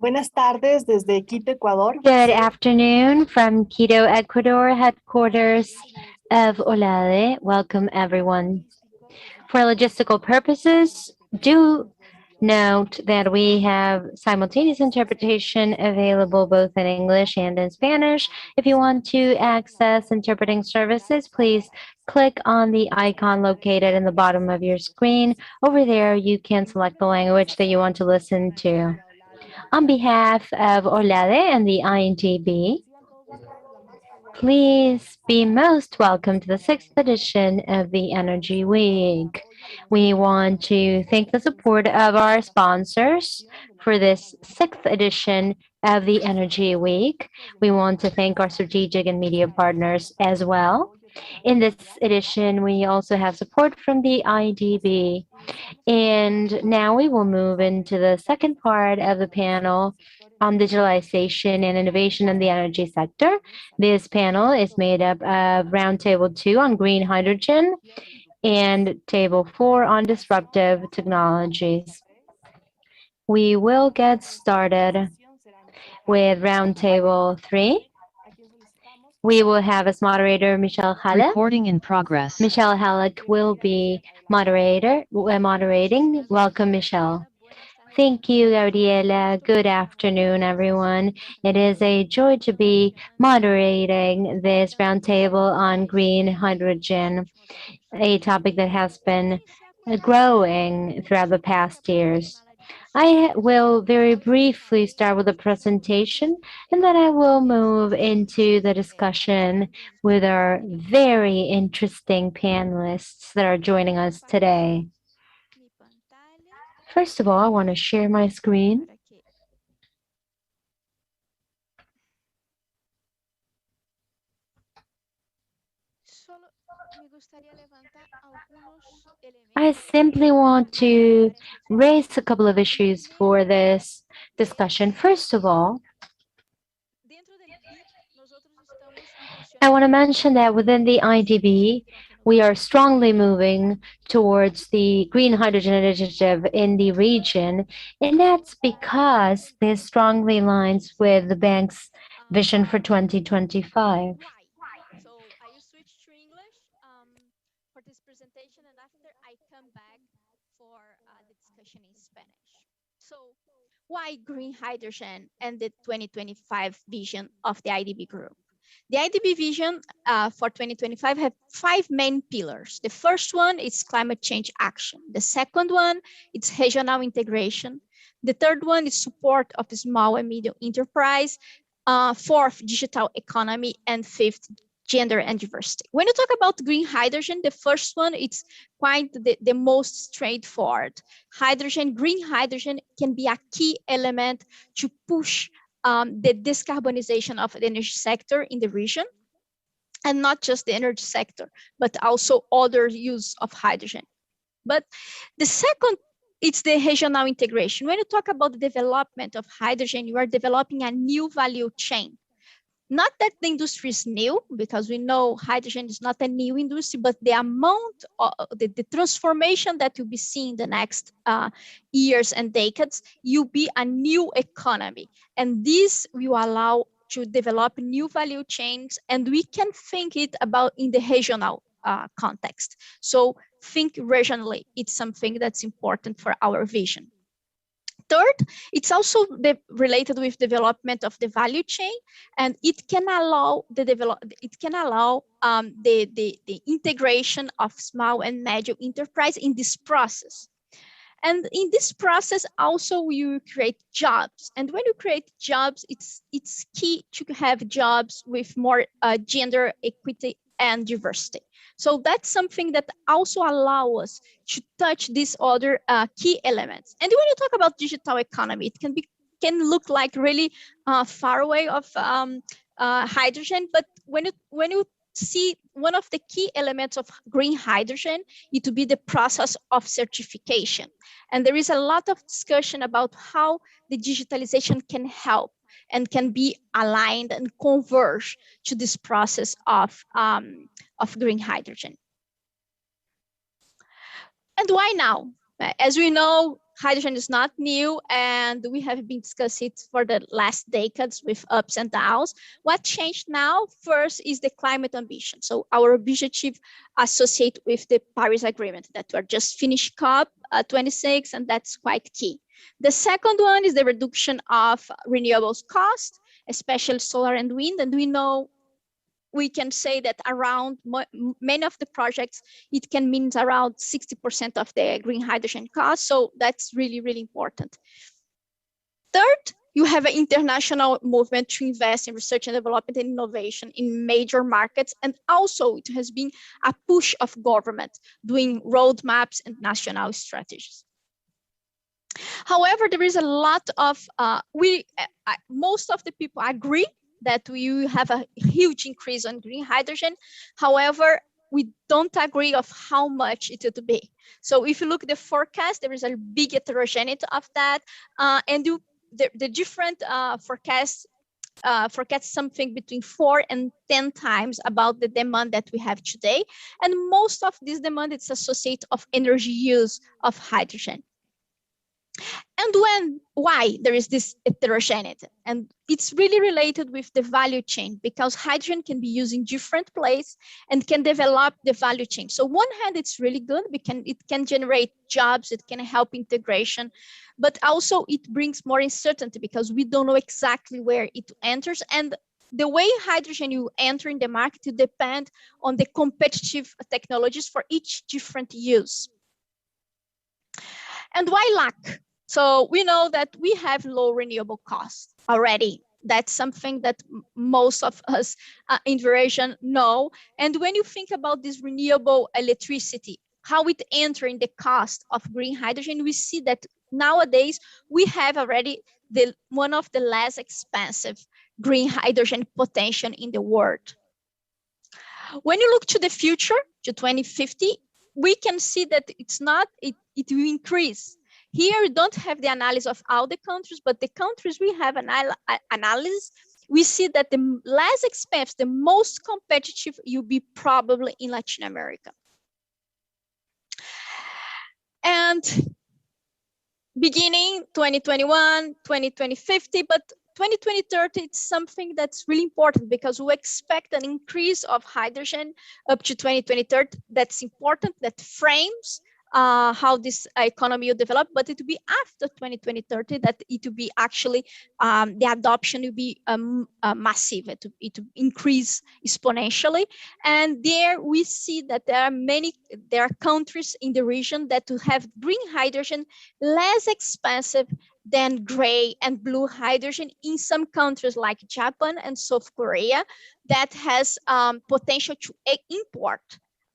Buenas tardes desde Quito, Ecuador. Good afternoon from Quito, Ecuador, headquarters of OLADE. Welcome, everyone. For logistical purposes, do note that we have simultaneous interpretation available both in English and in Spanish. If you want to access interpreting services, please click on the icon located in the bottom of your screen. Over there, you can select the language that you want to listen to. On behalf of OLADE and the INGB, please be most welcome to the 6th edition of the Energy Week. We want to thank the support of our sponsors for this 6th edition of the Energy Week. We want to thank our strategic and media partners as well. In this edition, we also have support from the IDB. And now we will move into the second part of the panel on digitalization and innovation in the energy sector. This panel is made up of Roundtable 2 on green hydrogen and Table 4 on disruptive technologies. We will get started with Roundtable 3. We will have as moderator Michelle Halle. Recording in progress. Michelle Halleck will be moderating. Welcome, Michelle. Thank you, Gabriela. Good afternoon, everyone. It is a joy to be moderating this roundtable on green hydrogen, a topic that has been growing throughout the past years. I will very briefly start with a presentation, and then I will move into the discussion with our very interesting panelists that are joining us today. First of all, I want to share my screen. I simply want to raise a couple of issues for this discussion. First of all, I want to mention that within the IDB, we are strongly moving towards the green hydrogen initiative in the region, and that's because this strongly aligns with the bank's vision for 2025. So I will switch to English for this presentation, and after I come back for the discussion in Spanish. So why green hydrogen and the 2025 vision of the IDB group? The IDB vision for 2025 have 5 main pillars. The first one is climate change action. The second one is regional integration. The third one is support of small and medium enterprise. Fourth, digital economy, and fifth, gender and diversity. When you talk about green hydrogen, the first one, it's quite the most straightforward. Green hydrogen can be a key element to push the decarbonization of the energy sector in the region, and not just the energy sector, but also other use of hydrogen. But the second, it's the regional integration. When you talk about the development of hydrogen, you are developing a new value chain. Not that the industry is new, because we know hydrogen is not a new industry, but the amount of the transformation that you'll be seeing in the next years and decades, you'll be a new economy. And this will allow to develop new value chains, and we can think it about in the regional context. So think regionally, it's something that's important for our vision. Third, it's also related with development of the value chain, and it can allow the integration of small and medium enterprise in this process. And in this process, also we will create jobs. And when you create jobs, it's key to have jobs with more gender equity and diversity. So that's something that also allows us to touch these other key elements. And when you talk about digital economy, it can look like really far away of hydrogen, but when you see one of the key elements of green hydrogen, it would be the process of certification. And there is a lot of discussion about how the digitalization can help and can be aligned and converge to this process of green hydrogen. And why now? As we know, hydrogen is not new, and we have been discussing it for the last decades with ups and downs. What changed now? First is the climate ambition. So our objective associate with the Paris Agreement that we're just finished COP 26, and that's quite key. The second one is the reduction of renewables cost, especially solar and wind. And we know we can say that around many of the projects, it can mean around 60% of the green hydrogen cost. So that's really, really important. Third, you have an international movement to invest in research and development and innovation in major markets. And also it has been a push of government doing roadmaps and national strategies. However, there is a lot of, most of the people agree that we have a huge increase on green hydrogen. However, we don't agree of how much it would be. So if you look at the forecast, there is a big heterogeneity of that. And the different forecasts forecast something between 4 and 10 times about the demand that we have today. And most of this demand is associated of energy use of hydrogen. And why there is this heterogeneity? And it's really related with the value chain, because hydrogen can be used in different places and can develop the value chain. So one hand, it's really good. It can generate jobs, it can help integration, but also it brings more uncertainty because we don't know exactly where it enters. And the way hydrogen you enter in the market to depend on the competitive technologies for each different use. And why lack? So we know that we have low renewable costs already. That's something that most of us in the region know. And when you think about this renewable electricity, how it enters in the cost of green hydrogen, we see that nowadays we have already one of the less expensive green hydrogen potential in the world. When you look to the future, to 2050, we can see that it will increase. Here we don't have the analysis of all the countries, but the countries we have analysis, we see that the less expensive, the most competitive, will be probably in Latin America. And beginning 2021, 2050, but 2030, it's something that's really important because we expect an increase of hydrogen up to 2030. That's important, that frames how this economy will develop, but it will be after 2030 that it will be actually, the adoption will be massive, it will increase exponentially. And there we see that there are countries in the region that will have green hydrogen less expensive than gray and blue hydrogen in some countries like Japan and South Korea that has potential to import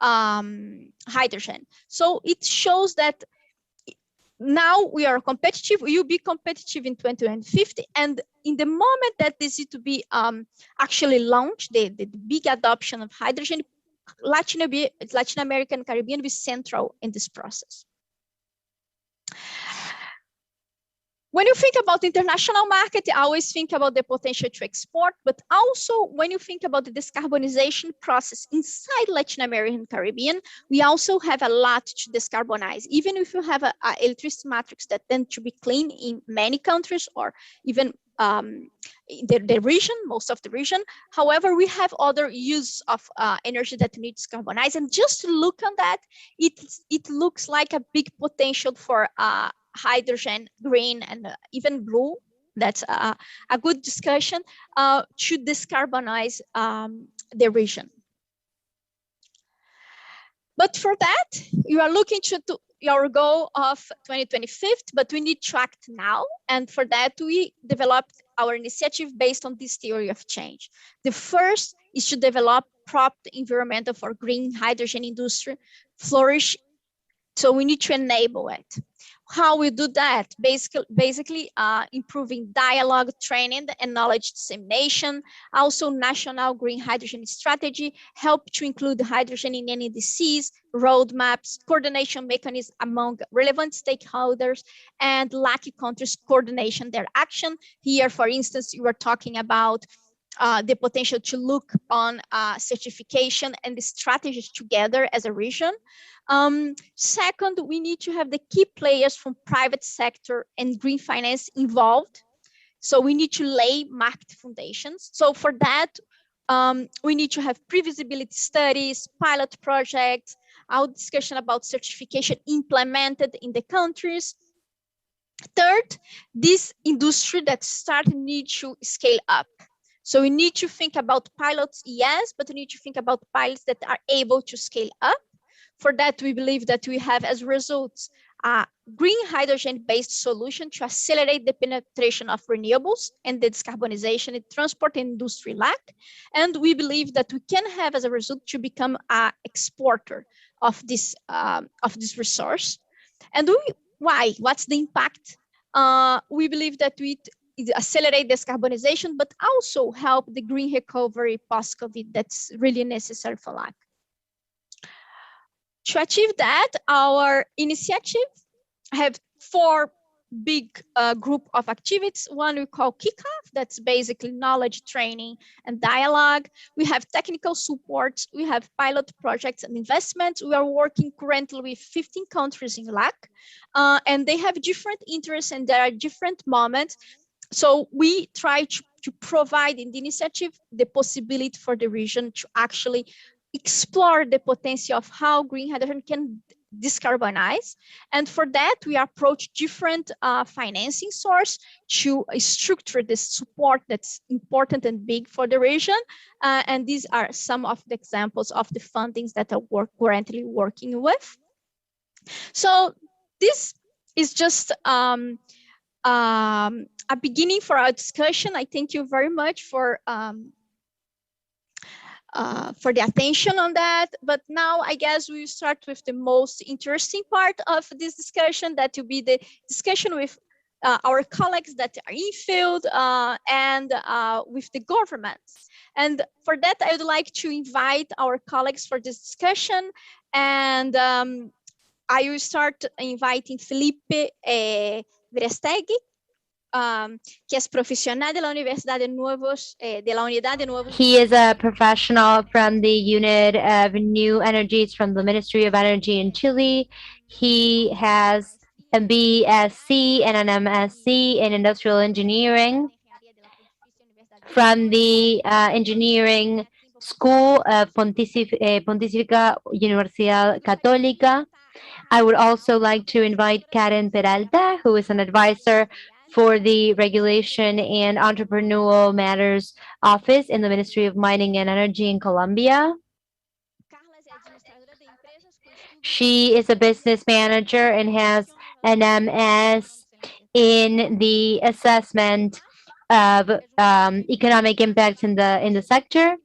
hydrogen. So it shows that now we are competitive. We will be competitive in 2050, and in the moment that this is to be actually launched, the big adoption of hydrogen, Latin America and Caribbean will be central in this process. When you think about the international market, I always think about the potential to export, but also when you think about the decarbonization process inside Latin America and Caribbean, we also have a lot to decarbonize. Even if you have an electricity matrix that tend to be clean in many countries or even the region, most of the region. However, we have other use of energy that need to decarbonize. And just to look on that, it looks like a big potential for hydrogen, green, and even blue. That's a good discussion to decarbonize the region. But for that, you are looking to your goal of 2025, but we need to act now. And for that, we developed our initiative based on this theory of change. The first is to develop proper environment for green hydrogen industry flourish. So we need to enable it. How we do that? Basically improving dialogue, training, and knowledge dissemination. Also, national green hydrogen strategy help to include hydrogen in any disease, roadmaps, coordination mechanisms among relevant stakeholders, and lucky countries coordination their action. Here, for instance, you were talking about the potential to look on certification and the strategies together as a region. Second, we need to have the key players from private sector and green finance involved. So we need to lay market foundations. So for that, we need to have pre-feasibility studies, pilot projects, our discussion about certification implemented in the countries. Third, this industry that started need to scale up. So we need to think about pilots, yes, but we need to think about pilots that are able to scale up. For that, we believe that we have as results a green hydrogen-based solution to accelerate the penetration of renewables and the decarbonization in transport and industry lack. And we believe that we can have as a result to become an exporter of this resource. And why? What's the impact? We believe that we accelerate decarbonization, but also help the green recovery post-COVID that's really necessary for life. To achieve that, our initiative have 4 big group of activities. One we call kickoff, that's basically knowledge training and dialogue. We have technical support, we have pilot projects and investments. We are working currently with 15 countries in LAC, and they have different interests and there are different moments. So we try to provide in the initiative the possibility for the region to actually explore the potential of how green hydrogen can decarbonize. And for that, we approach different financing source to structure the support that's important and big for the region. And these are some of the examples of the fundings that we're currently working with. So this is just a beginning for our discussion. I thank you very much for the attention on that. But now I guess we'll start with the most interesting part of this discussion, that will be the discussion with our colleagues that are in field and with the governments. And for that, I would like to invite our colleagues for this discussion. And I will start inviting Felipe Verestegi, que es profesional de la Universidad de Nuevos, de la Unidad de Nuevos. He is a professional from the Unit of New Energies from the Ministry of Energy in Chile. He has a BSc and an MSc in Industrial Engineering from the Engineering School of Pontificia Universidad Católica. I would also like to invite Karen Peralta, who is an advisor for the Regulation and Entrepreneurial Matters Office in the Ministry of Mining and Energy in Colombia. She is a business manager and has an MS in the assessment of economic impacts in the sector.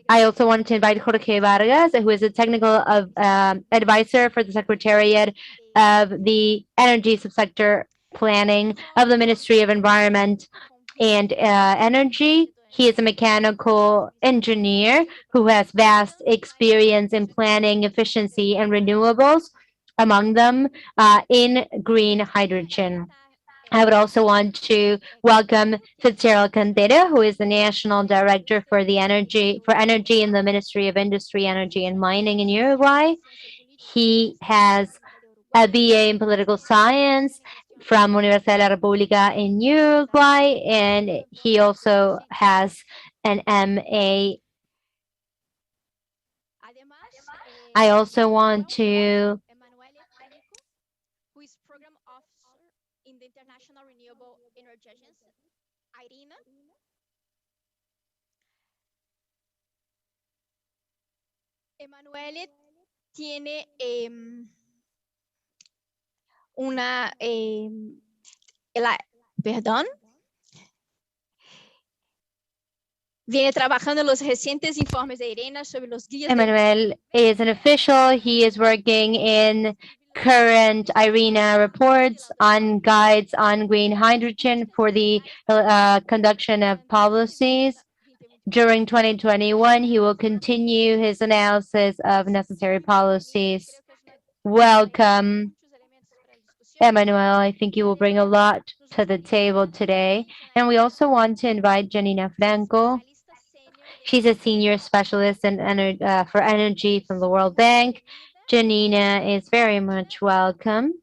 I also wanted to invite Jorge Vargas, who is a technical advisor for the Secretariat of the Energy Subsector Planning of the Ministry of Environment and Energy. He is a mechanical engineer who has vast experience in planning, efficiency, and renewables, among them in green hydrogen. I would also want to welcome Fitzgerald Cantera, who is the National Director for Energy in the Ministry of Industry, Energy, and Mining in Uruguay. He has a BA in Political Science from Universidad de la República in Uruguay, and he also has an MA. I also want to who is Program Officer in the International Renewable Energy Agency, Irina. Emanuele tiene perdón, viene trabajando en los recientes informes de Irina sobre los guías. Emmanuel is an official. He is working in current IRENA reports on guides on green hydrogen for the conduction of policies. During 2021, he will continue his analysis of necessary policies. Welcome, Emmanuel. I think you will bring a lot to the table today. And we also want to invite Janina Franco. She's a senior specialist in for energy from the World Bank. Janina is very much welcome.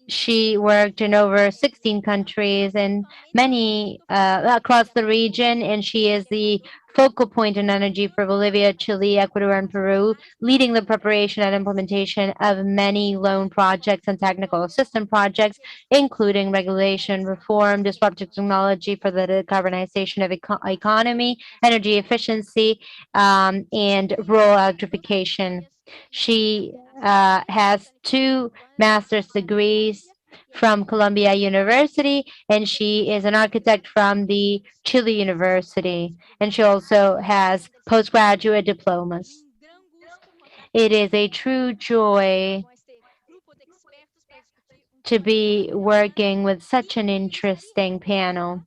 She worked in over 16 countries and many across the region, and she is the focal point in energy for Bolivia, Chile, Ecuador, and Peru, leading the preparation and implementation of many loan projects and technical assistance projects, including regulation reform, disruptive technology for the decarbonization of economy, energy efficiency, and rural electrification. She has two master's degrees from Columbia University, and she is an architect from the Chile University, and she also has postgraduate diplomas. It is a true joy to be working with such an interesting panel.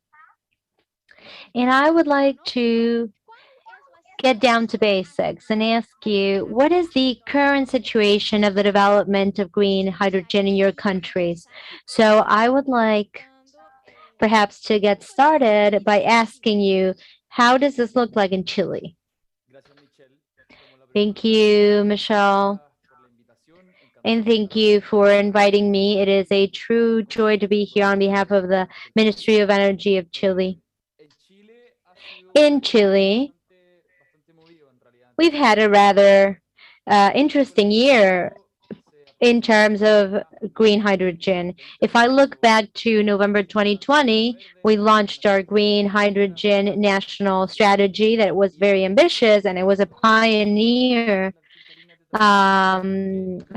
And I would like to get down to basics and ask you, what is the current situation of the development of green hydrogen in your countries? So I would like perhaps to get started by asking you, how does this look like in Chile? Thank you, Michelle. And thank you for inviting me. It is a true joy to be here on behalf of the Ministry of Energy of Chile. In Chile, we've had a rather interesting year in terms of green hydrogen. If I look back to November 2020, we launched our green hydrogen national strategy that was very ambitious, and it was a pioneer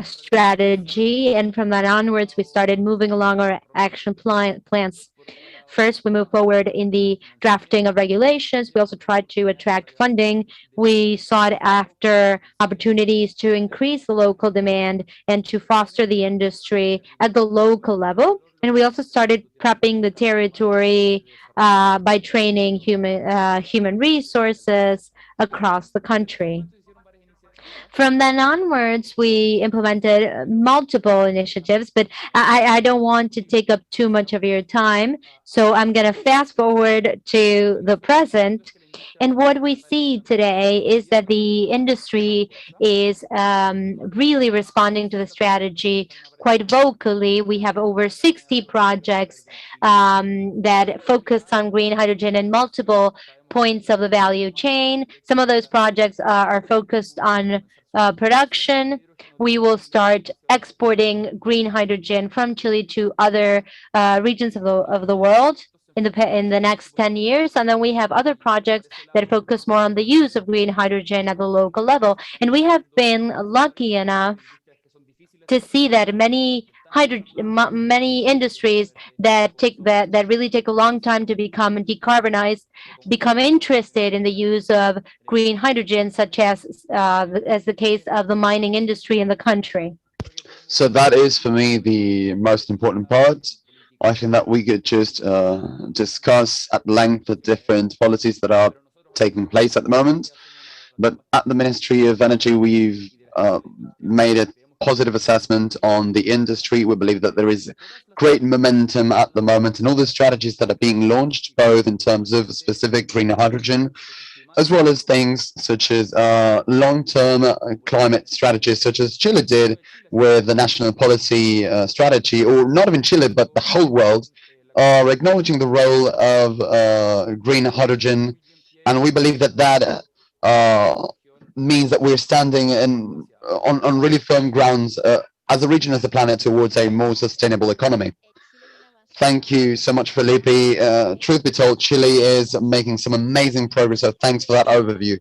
strategy. And from that onwards, we started moving along our action plans. First, we moved forward in the drafting of regulations. We also tried to attract funding. We sought after opportunities to increase the local demand and to foster the industry at the local level. And we also started prepping the territory by training human resources across the country. From then onwards, we implemented multiple initiatives, but I don't want to take up too much of your time. So I'm going to fast forward to the present. And what we see today is that the industry is really responding to the strategy quite vocally. We have over 60 projects that focus on green hydrogen in multiple points of the value chain. Some of those projects are focused on production. We will start exporting green hydrogen from Chile to other regions of the world in the next 10 years. And then we have other projects that focus more on the use of green hydrogen at the local level. And we have been lucky enough to see that many industries that really take a long time to become decarbonized become interested in the use of green hydrogen, such as the case of the mining industry in the country. So that is for me the most important part. I think that we could just discuss at length the different policies that are taking place at the moment. But at the Ministry of Energy, we've made a positive assessment on the industry. We believe that there is great momentum at the moment, and all the strategies that are being launched, both in terms of specific green hydrogen, as well as things such as long-term climate strategies, such as Chile did with the national policy strategy, or not even Chile, but the whole world, are acknowledging the role of green hydrogen. And we believe that that means that we're standing on really firm grounds as a region, as a planet, towards a more sustainable economy. Thank you so much, Felipe. Truth be told, Chile is making some amazing progress, so thanks for that overview.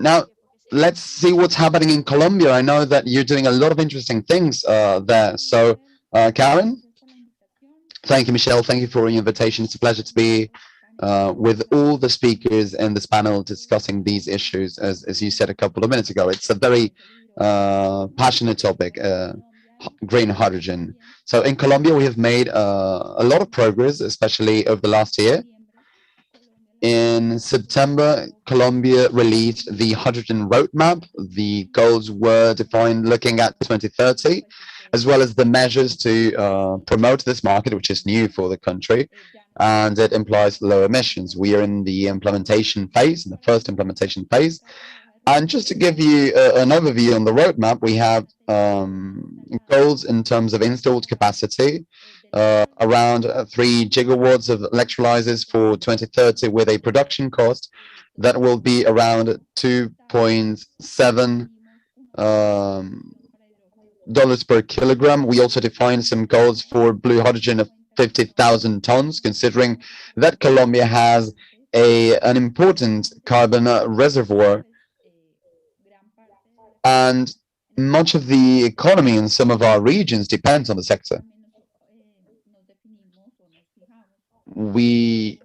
Now, let's see what's happening in Colombia. I know that you're doing a lot of interesting things there. So, Karen? Thank you, Michelle. Thank you for your invitation. It's a pleasure to be with all the speakers in this panel discussing these issues. As you said a couple of minutes ago, it's a very passionate topic, green hydrogen. So in Colombia, we have made a lot of progress, especially over the last year. In September, Colombia released the hydrogen roadmap. The goals were defined looking at 2030, as well as the measures to promote this market, which is new for the country. and it implies low emissions. We are in the implementation phase, in the first implementation phase. And just to give you an overview on the roadmap, we have goals in terms of installed capacity, around 3 gigawatts of electrolyzers for 2030, with a production cost that will be around $2.7 dollars per kilogram. We also defined some goals for blue hydrogen of 50,000 tons, considering that Colombia has an important carbon reservoir, and much of the economy in some of our regions depends on the sector. We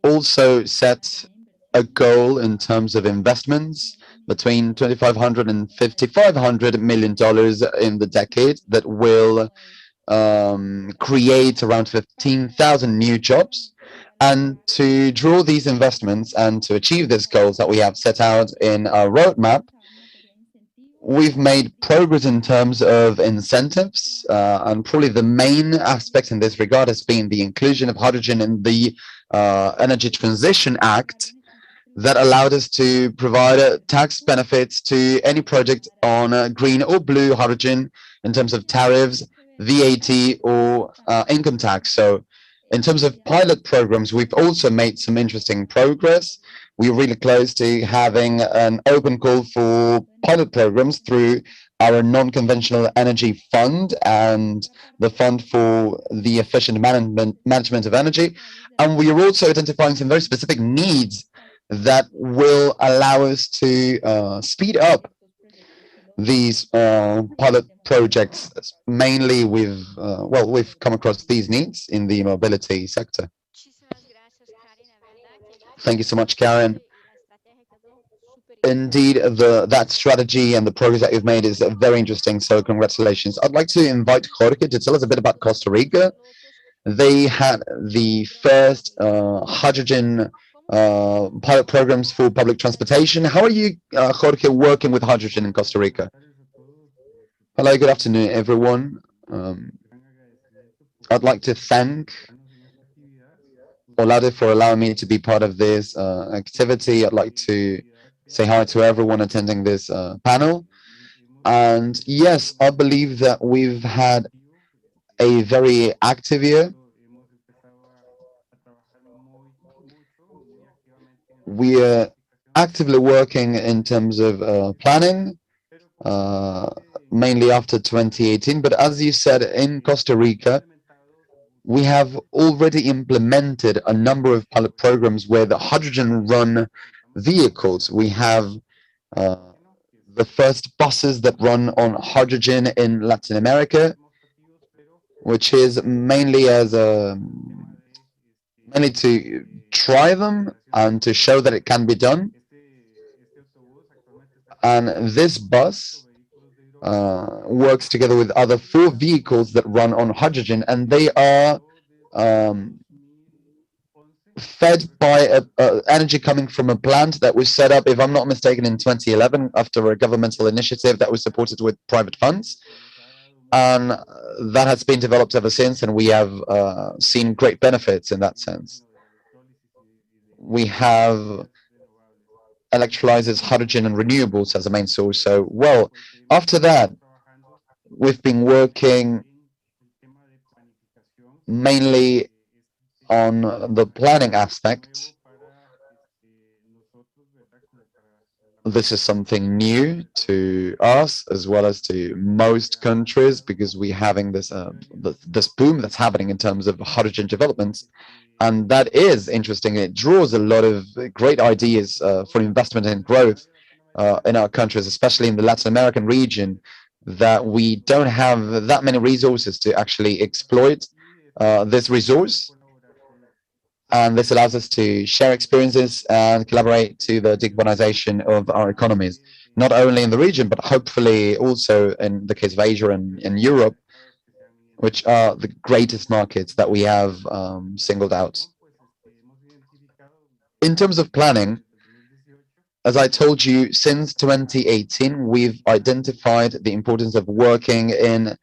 also set a goal in terms of investments between $2,500 and $5,500 million in the decade that will create around 15,000 new jobs. And to draw these investments and to achieve these goals that we have set out in our roadmap, we've made progress in terms of incentives, and probably the main aspect in this regard has been the inclusion of hydrogen in the Energy Transition Act, that allowed us to provide tax benefits to any project on green or blue hydrogen in terms of tariffs, VAT, or income tax. So in terms of pilot programs, we've also made some interesting progress. We're really close to having an open call for pilot programs through our non-conventional energy fund and the fund for the efficient management of energy. And we are also identifying some very specific needs that will allow us to speed up these pilot projects. Mainly we've come across these needs in the mobility sector. Thank you so much, Karen. Indeed, that strategy and the progress that you've made is very interesting, so congratulations. I'd like to invite Jorge to tell us a bit about Costa Rica. They had the first hydrogen pilot programs for public transportation. How are you, Jorge, working with hydrogen in Costa Rica? Hello, good afternoon, everyone. I'd like to thank Olade for allowing me to be part of this activity. I'd like to say hi to everyone attending this panel. And yes, I believe that we've had a very active year. We are actively working in terms of planning, mainly after 2018. But as you said, in Costa Rica, we have already implemented a number of pilot programs where the hydrogen run vehicles. We have the first buses that run on hydrogen in Latin America, which is mainly mainly to try them and to show that it can be done. And this bus works together with other 4 vehicles that run on hydrogen, and they are fed by energy coming from a plant that was set up, if I'm not mistaken, in 2011 after a governmental initiative that was supported with private funds. And that has been developed ever since, and we have seen great benefits in that sense. We have electrolyzers, hydrogen, and renewables as a main source. So, well, after that, we've been working mainly on the planning aspect. This is something new to us as well as to most countries, because we're having this this boom that's happening in terms of hydrogen developments, and that is interesting. It draws a lot of great ideas for investment and growth in our countries, especially in the Latin American region, that we don't have that many resources to actually exploit this resource. And this allows us to share experiences and collaborate to the decarbonization of our economies, not only in the region, but hopefully also in the case of Asia and Europe, which are the greatest markets that we have singled out. In terms of planning, as I told you, since 2018, we've identified the importance of working in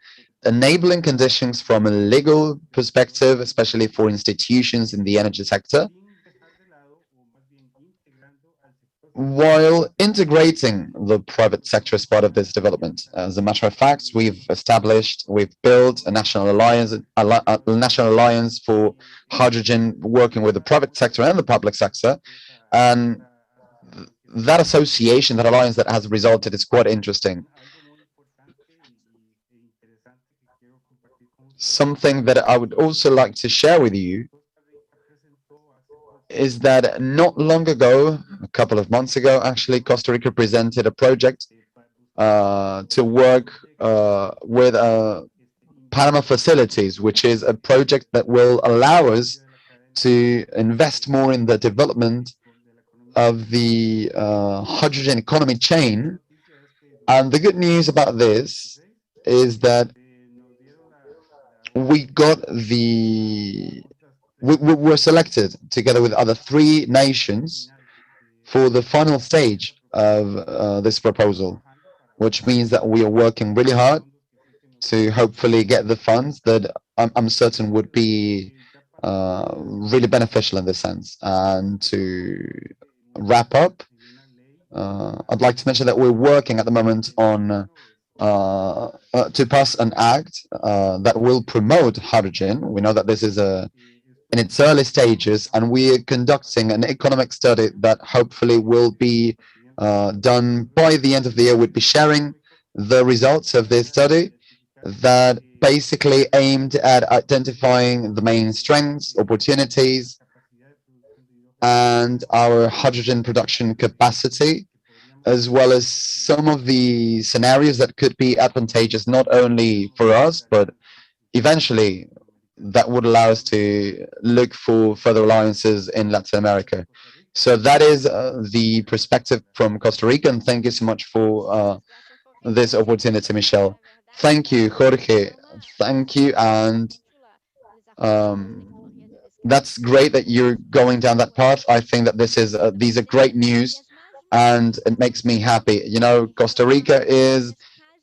enabling conditions from a legal perspective, especially for institutions in the energy sector, while integrating the private sector as part of this development. As a matter of fact, we've built a national alliance for hydrogen, working with the private sector and the public sector, and that association, that alliance that has resulted is quite interesting. Something that I would also like to share with you is that not long ago, a couple of months ago, actually, Costa Rica presented a project to work with Panama Facilities, which is a project that will allow us to invest more in the development of the hydrogen economy chain. And the good news about this is that we were selected together with other 3 nations for the final stage of this proposal, which means that we are working really hard to hopefully get the funds that I'm certain would be really beneficial in this sense. And to wrap up, I'd like to mention that we're working at the moment on to pass an act that will promote hydrogen. We know that this is in its early stages, and we are conducting an economic study that hopefully will be done by the end of the year. We'd be sharing the results of this study that basically aimed at identifying the main strengths, opportunities, and our hydrogen production capacity, as well as some of the scenarios that could be advantageous not only for us, but eventually that would allow us to look for further alliances in Latin America. So that is the perspective from Costa Rica, and thank you so much for this opportunity, Michelle. Thank you, Jorge. Thank you, and that's great that you're going down that path. I think that these are great news, and it makes me happy. You know, Costa Rica is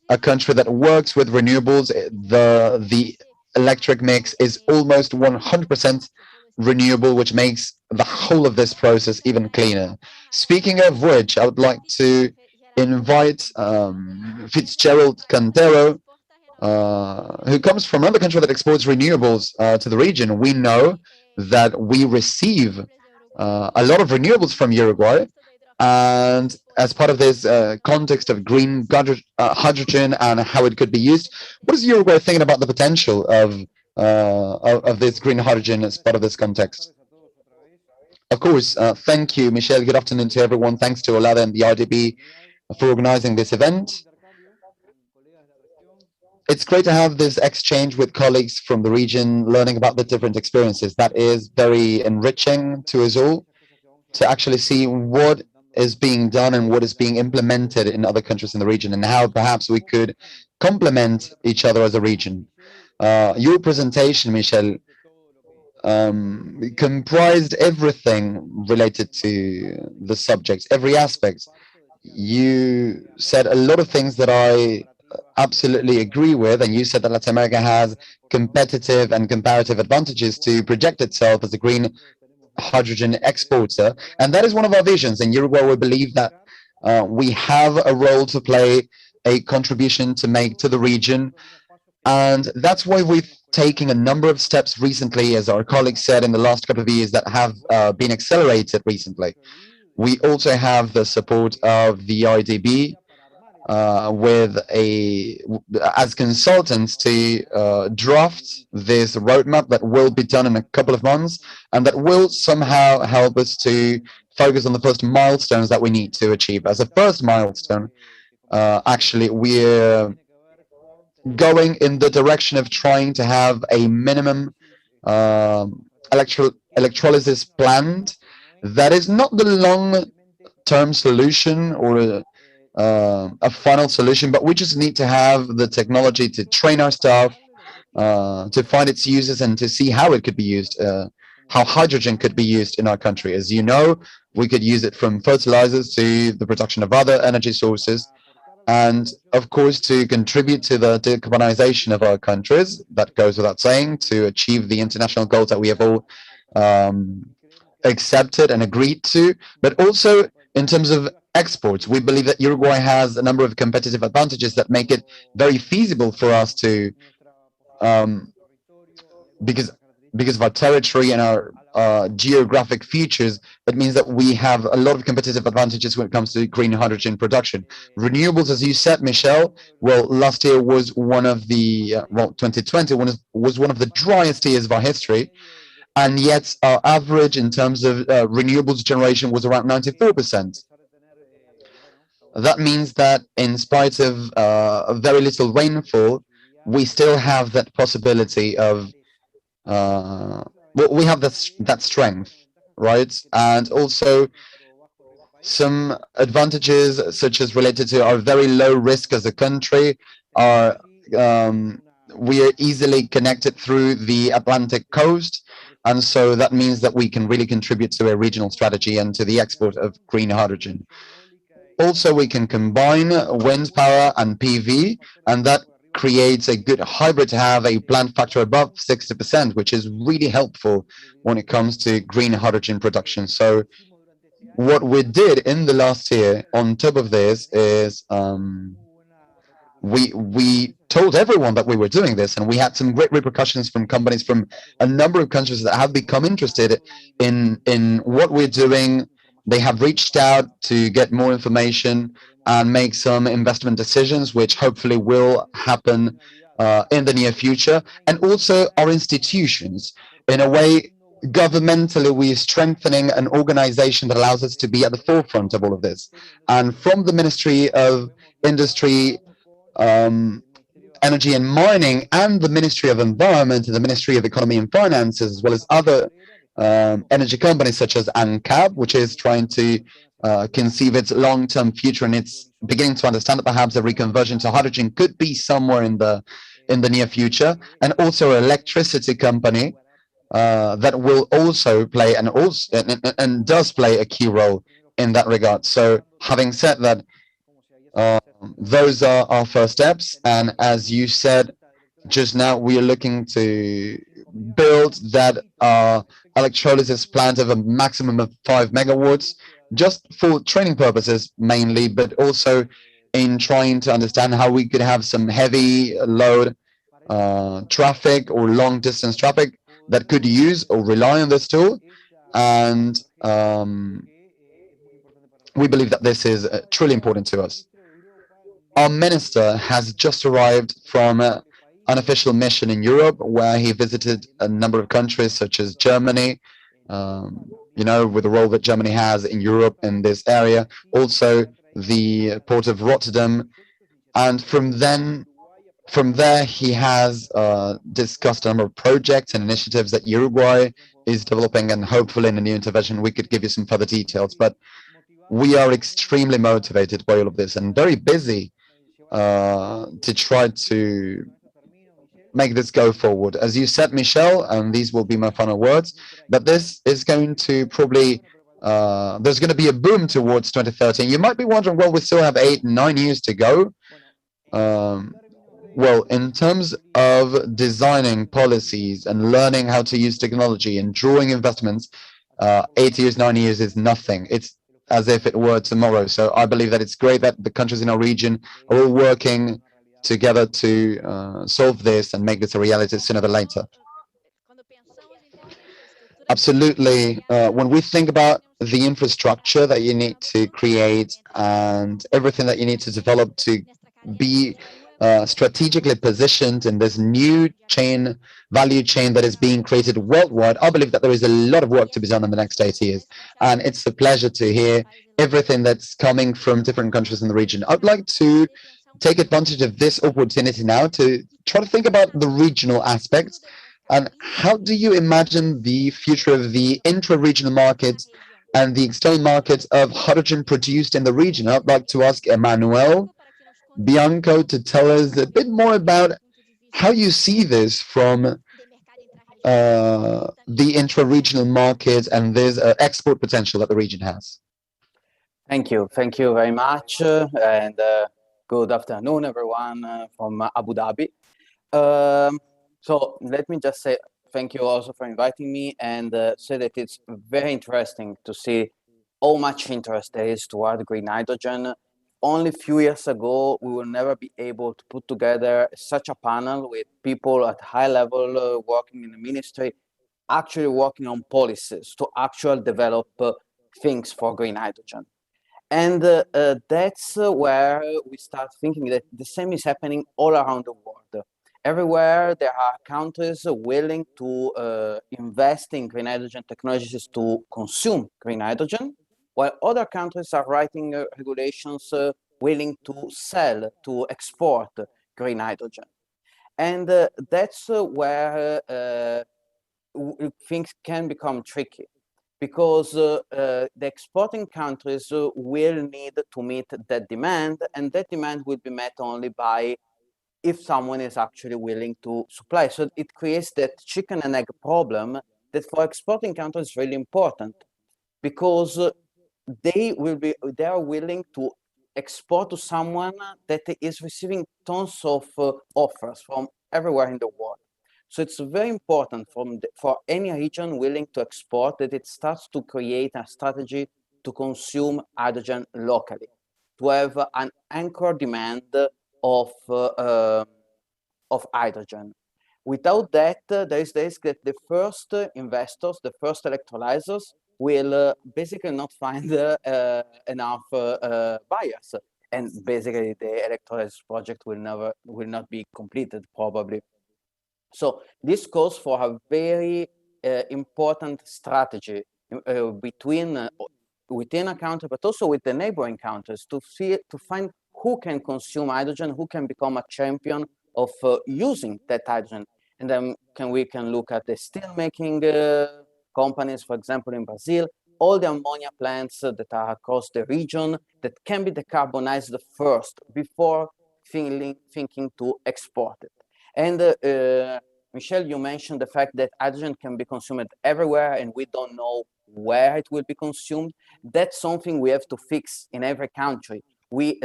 a country that works with renewables. The electric mix is almost 100% renewable, which makes the whole of this process even cleaner. Speaking of which, I would like to invite Fitzgerald Cantero, who comes from another country that exports renewables to the region. We know that we receive a lot of renewables from Uruguay, and as part of this context of green hydrogen and how it could be used, what is Uruguay thinking about the potential of this green hydrogen as part of this context? Of course, thank you, Michelle. Good afternoon to everyone. Thanks to Olada and the IDB for organizing this event. It's great to have this exchange with colleagues from the region, learning about the different experiences. That is very enriching to us all, to actually see what is being done and what is being implemented in other countries in the region, and how perhaps we could complement each other as a region. Your presentation, Michelle, comprised everything related to the subject, every aspect. You said a lot of things that I absolutely agree with, and you said that Latin America has competitive and comparative advantages to project itself as a green hydrogen exporter, and that is one of our visions. In Uruguay, we believe that we have a role to play, a contribution to make to the region, and that's why we've taken a number of steps recently, as our colleagues said, in the last couple of years, that have been accelerated recently. We also have the support of the IDB as consultants to draft this roadmap that will be done in a couple of months, and that will somehow help us to focus on the first milestones that we need to achieve. As a first milestone, actually, we're going in the direction of trying to have a minimum electrolysis plant that is not the long-term solution or a final solution, but we just need to have the technology to train our staff, to find its uses, and to see how it could be used, how hydrogen could be used in our country. As you know, we could use it from fertilizers to the production of other energy sources. And of course, to contribute to the decarbonization of our countries, that goes without saying, to achieve the international goals that we have all accepted and agreed to, but also in terms of exports. We believe that Uruguay has a number of competitive advantages that make it very feasible for us to, because of our territory and our geographic features, it means that we have a lot of competitive advantages when it comes to green hydrogen production. Renewables, as you said, Michelle, well, last year was one of the, 2020 was one of the driest years of our history. And yet our average in terms of renewables generation was around 94%. That means that in spite of very little rainfall, we still have that possibility of we have that strength, right? And also some advantages such as related to our very low risk as a country are we are easily connected through the Atlantic coast, and so that means that we can really contribute to a regional strategy and to the export of green hydrogen. Also, we can combine wind power and PV, and that creates a good hybrid to have a plant factor above 60%, which is really helpful when it comes to green hydrogen production. So what we did in the last year on top of this is we told everyone that we were doing this, and we had some great repercussions from companies from a number of countries that have become interested in what we're doing. They have reached out to get more information and make some investment decisions, which hopefully will happen in the near future. And also our institutions, in a way, governmentally, we're strengthening an organization that allows us to be at the forefront of all of this. And from the Ministry of Industry, Energy and Mining, and the Ministry of Environment and the Ministry of Economy and Finances, as well as other energy companies such as ANCAB, which is trying to conceive its long-term future, and it's beginning to understand that perhaps a reconversion to hydrogen could be somewhere in the near future, and also an electricity company that will also play and does play a key role in that regard. So having said that, those are our first steps, and as you said just now, we are looking to build that electrolysis plant of a maximum of 5 megawatts, just for training purposes mainly, but also in trying to understand how we could have some heavy load traffic or long distance traffic that could use or rely on this tool. And we believe that this is truly important to us. Our minister has just arrived from an official mission in Europe, where he visited a number of countries such as Germany, with the role that Germany has in Europe in this area, also the port of Rotterdam. And from there, he has discussed a number of projects and initiatives that Uruguay is developing, and hopefully in a new intervention, we could give you some further details. But we are extremely motivated by all of this and very busy to try to make this go forward. As you said, Michelle, and these will be my final words, but this is going to probably, there's going to be a boom towards 2030. You might be wondering, well, we still have 8, 9 years to go. Well, in terms of designing policies and learning how to use technology and drawing investments, 8 years, 9 years is nothing. It's as if it were tomorrow. So I believe that it's great that the countries in our region are all working together to solve this and make this a reality sooner than later. Absolutely. When we think about the infrastructure that you need to create and everything that you need to develop to be strategically positioned in this new value chain that is being created worldwide, I believe that there is a lot of work to be done in the next 8 years. And it's a pleasure to hear everything that's coming from different countries in the region. I'd like to take advantage of this opportunity now to try to think about the regional aspects. And how do you imagine the future of the intra-regional markets and the external markets of hydrogen produced in the region? I'd like to ask Emmanuel Bianco to tell us a bit more about how you see this from the intra-regional market and this export potential that the region has. Thank you very much. And Good afternoon, everyone from Abu Dhabi. So let me just say thank you also for inviting me and say that it's very interesting to see how much interest there is toward green hydrogen. Only a few years ago, we will never be able to put together such a panel with people at high level working in the ministry, actually working on policies to actually develop things for green hydrogen. And that's where we start thinking that the same is happening all around the world. Everywhere there are countries willing to invest in green hydrogen technologies to consume green hydrogen, while other countries are writing regulations willing to sell, to export green hydrogen. And that's where things can become tricky because the exporting countries will need to meet that demand, and that demand will be met only by if someone is actually willing to supply. So it creates that chicken and egg problem that for exporting countries is really important because they are willing to export to someone that is receiving tons of offers from everywhere in the world. So it's very important for any region willing to export that it starts to create a strategy to consume hydrogen locally, to have an anchor demand of hydrogen. Without that, there is the risk that the first investors, the first electrolyzers, will basically not find enough buyers, and basically the electrolysis project will not be completed probably. So this calls for a very important strategy within a country, but also with the neighboring countries to find who can consume hydrogen, who can become a champion of using that hydrogen. And then we can look at the steel making companies, for example, in Brazil, all the ammonia plants that are across the region that can be decarbonized first before thinking to export it. And Michelle, you mentioned the fact that hydrogen can be consumed everywhere and we don't know where it will be consumed. That's something we have to fix in every country. We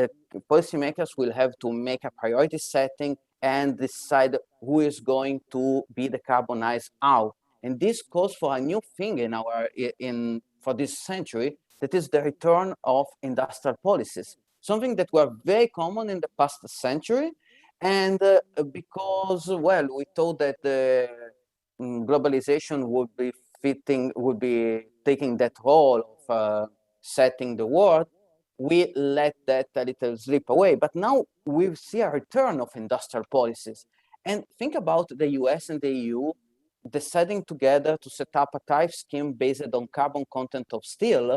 policymakers will have to make a priority setting and decide who is going to be decarbonized how. And this calls for a new thing for this century, that is the return of industrial policies, something that were very common in the past century. And because, well, we thought that the globalization would be taking that role of setting the world, we let that a little slip away. But now we see a return of industrial policies. And think about the US and the EU deciding together to set up a tariff scheme based on carbon content of steel.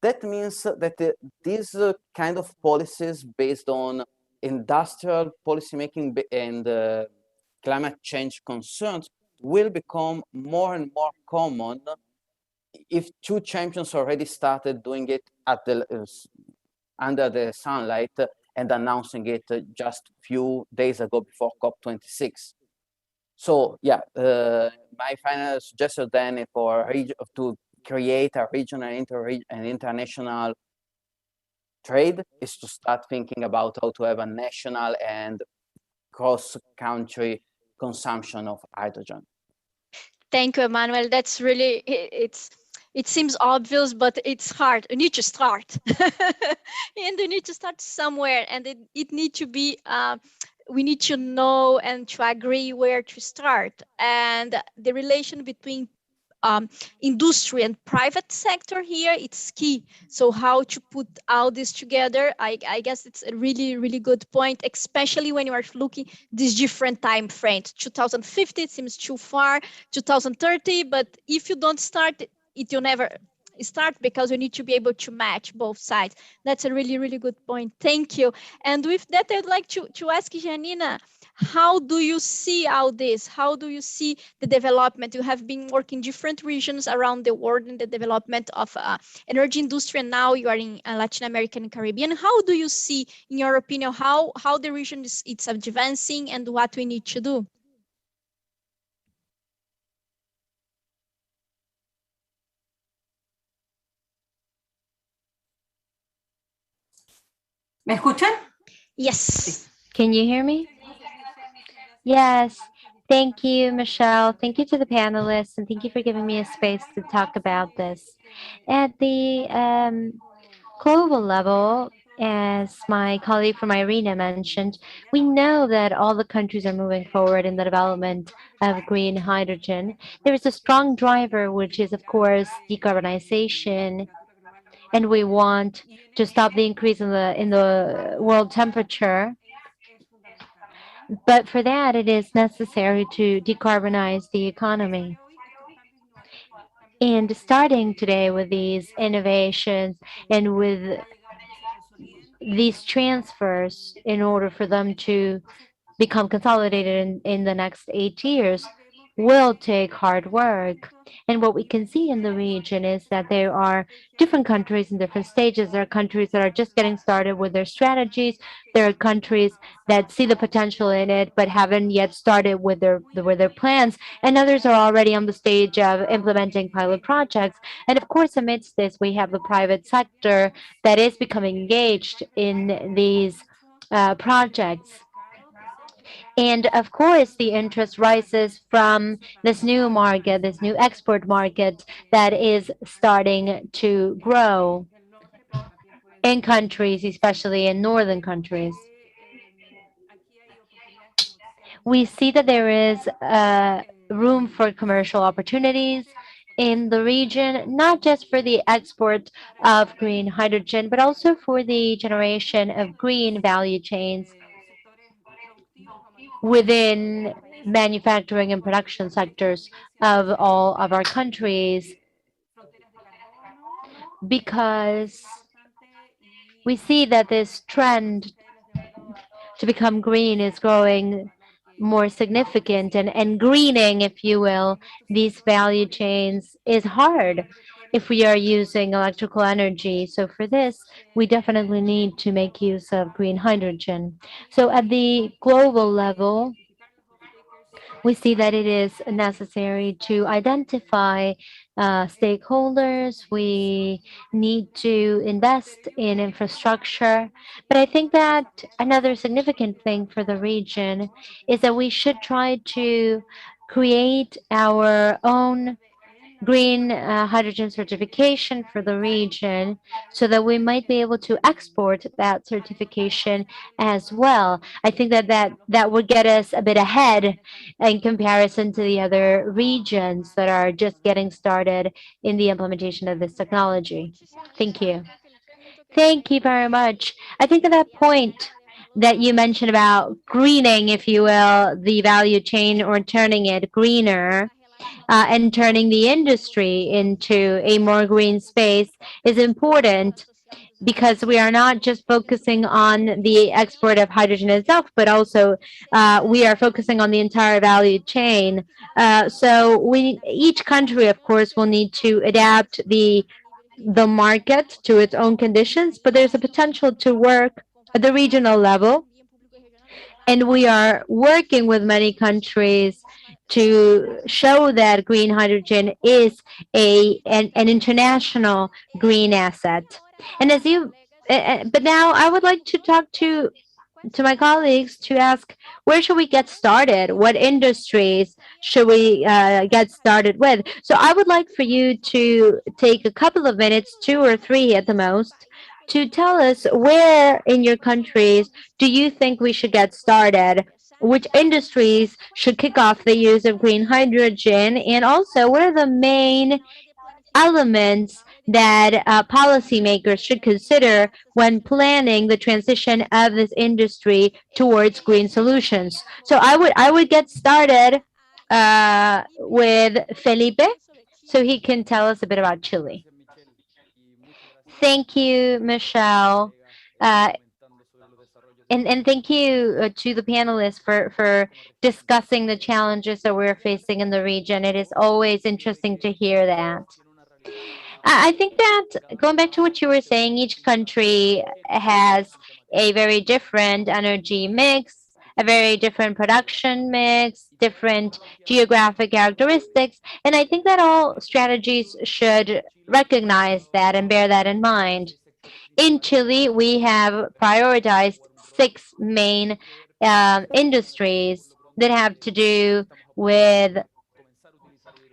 That means that these kind of policies based on industrial policymaking and climate change concerns will become more and more common if two champions already started doing it at under the sunlight and announcing it just a few days ago before COP26. So yeah, my final suggestion then to create a regional and international trade is to start thinking about how to have a national and cross-country consumption of hydrogen. Thank you, Emmanuel. That's really, it seems obvious, but it's hard. You need to start. And you need to start somewhere, and it needs to be, we need to know and to agree where to start. And the relation between industry and private sector here, it's key. So how to put all this together, I guess it's a really, really good point, especially when you are looking these different time frames. 2050 seems too far, 2030, but if you don't start it, you'll never start, because you need to be able to match both sides. That's a really, really good point. Thank you. And with that, I'd like to ask Janina, how do you see all this? How do you see the development? You have been working different regions around the world in the development of energy industry, and now you are in Latin America and Caribbean. How do you see, in your opinion, how the region is advancing and what we need to do? ¿Me escuchan? Yes. Can you hear me? Yes. Thank you, Michelle. Thank you to the panelists, and thank you for giving me a space to talk about this. At the global level, as my colleague from Irina mentioned, we know that all the countries are moving forward in the development of green hydrogen. There is a strong driver, which is, of course, decarbonization, and we want to stop the increase in the world temperature. But for that, it is necessary to decarbonize the economy. And starting today with these innovations and with these transfers in order for them to become consolidated in the next 8 years will take hard work. And what we can see in the region is that there are different countries in different stages. There are countries that are just getting started with their strategies. There are countries that see the potential in it but haven't yet started with their plans. And others are already on the stage of implementing pilot projects. And of course, amidst this, we have the private sector that is becoming engaged in these projects. And of course, the interest rises from this new market, this new export market that is starting to grow in countries, especially in northern countries. We see that there is room for commercial opportunities in the region, not just for the export of green hydrogen, but also for the generation of green value chains within manufacturing and production sectors of all of our countries, because we see that this trend to become green is growing more significant, and greening, if you will, these value chains is hard if we are using electrical energy. So for this, we definitely need to make use of green hydrogen. So at the global level, we see that it is necessary to identify stakeholders. We need to invest in infrastructure. But I think that another significant thing for the region is that we should try to create our own green hydrogen certification for the region so that we might be able to export that certification as well. I think that would get us a bit ahead in comparison to the other regions that are just getting started in the implementation of this technology. Thank you. Thank you very much. I think at that point that you mentioned about greening, if you will, the value chain or turning it greener, and turning the industry into a more green space is important, because we are not just focusing on the export of hydrogen itself, but also we are focusing on the entire value chain. So each country, of course, will need to adapt the market to its own conditions, but there's a potential to work at the regional level, and we are working with many countries to show that green hydrogen is an international green asset. And as you, but now I would like to talk to my colleagues to ask, where should we get started? What industries should we get started with? So I would like for you to take a couple of minutes, 2 or 3 at the most, to tell us where in your countries do you think we should get started? Which industries should kick off the use of green hydrogen? And also, what are the main elements that policymakers should consider when planning the transition of this industry towards green solutions? So I would get started with Felipe, so he can tell us a bit about Chile. Thank you, Michelle. Uh, and thank you to the panelists for discussing the challenges that we're facing in the region. It is always interesting to hear that. I think that going back to what you were saying, each country has a very different energy mix, a very different production mix, different geographic characteristics. And I think that all strategies should recognize that and bear that in mind. In Chile, we have prioritized six main industries that have to do with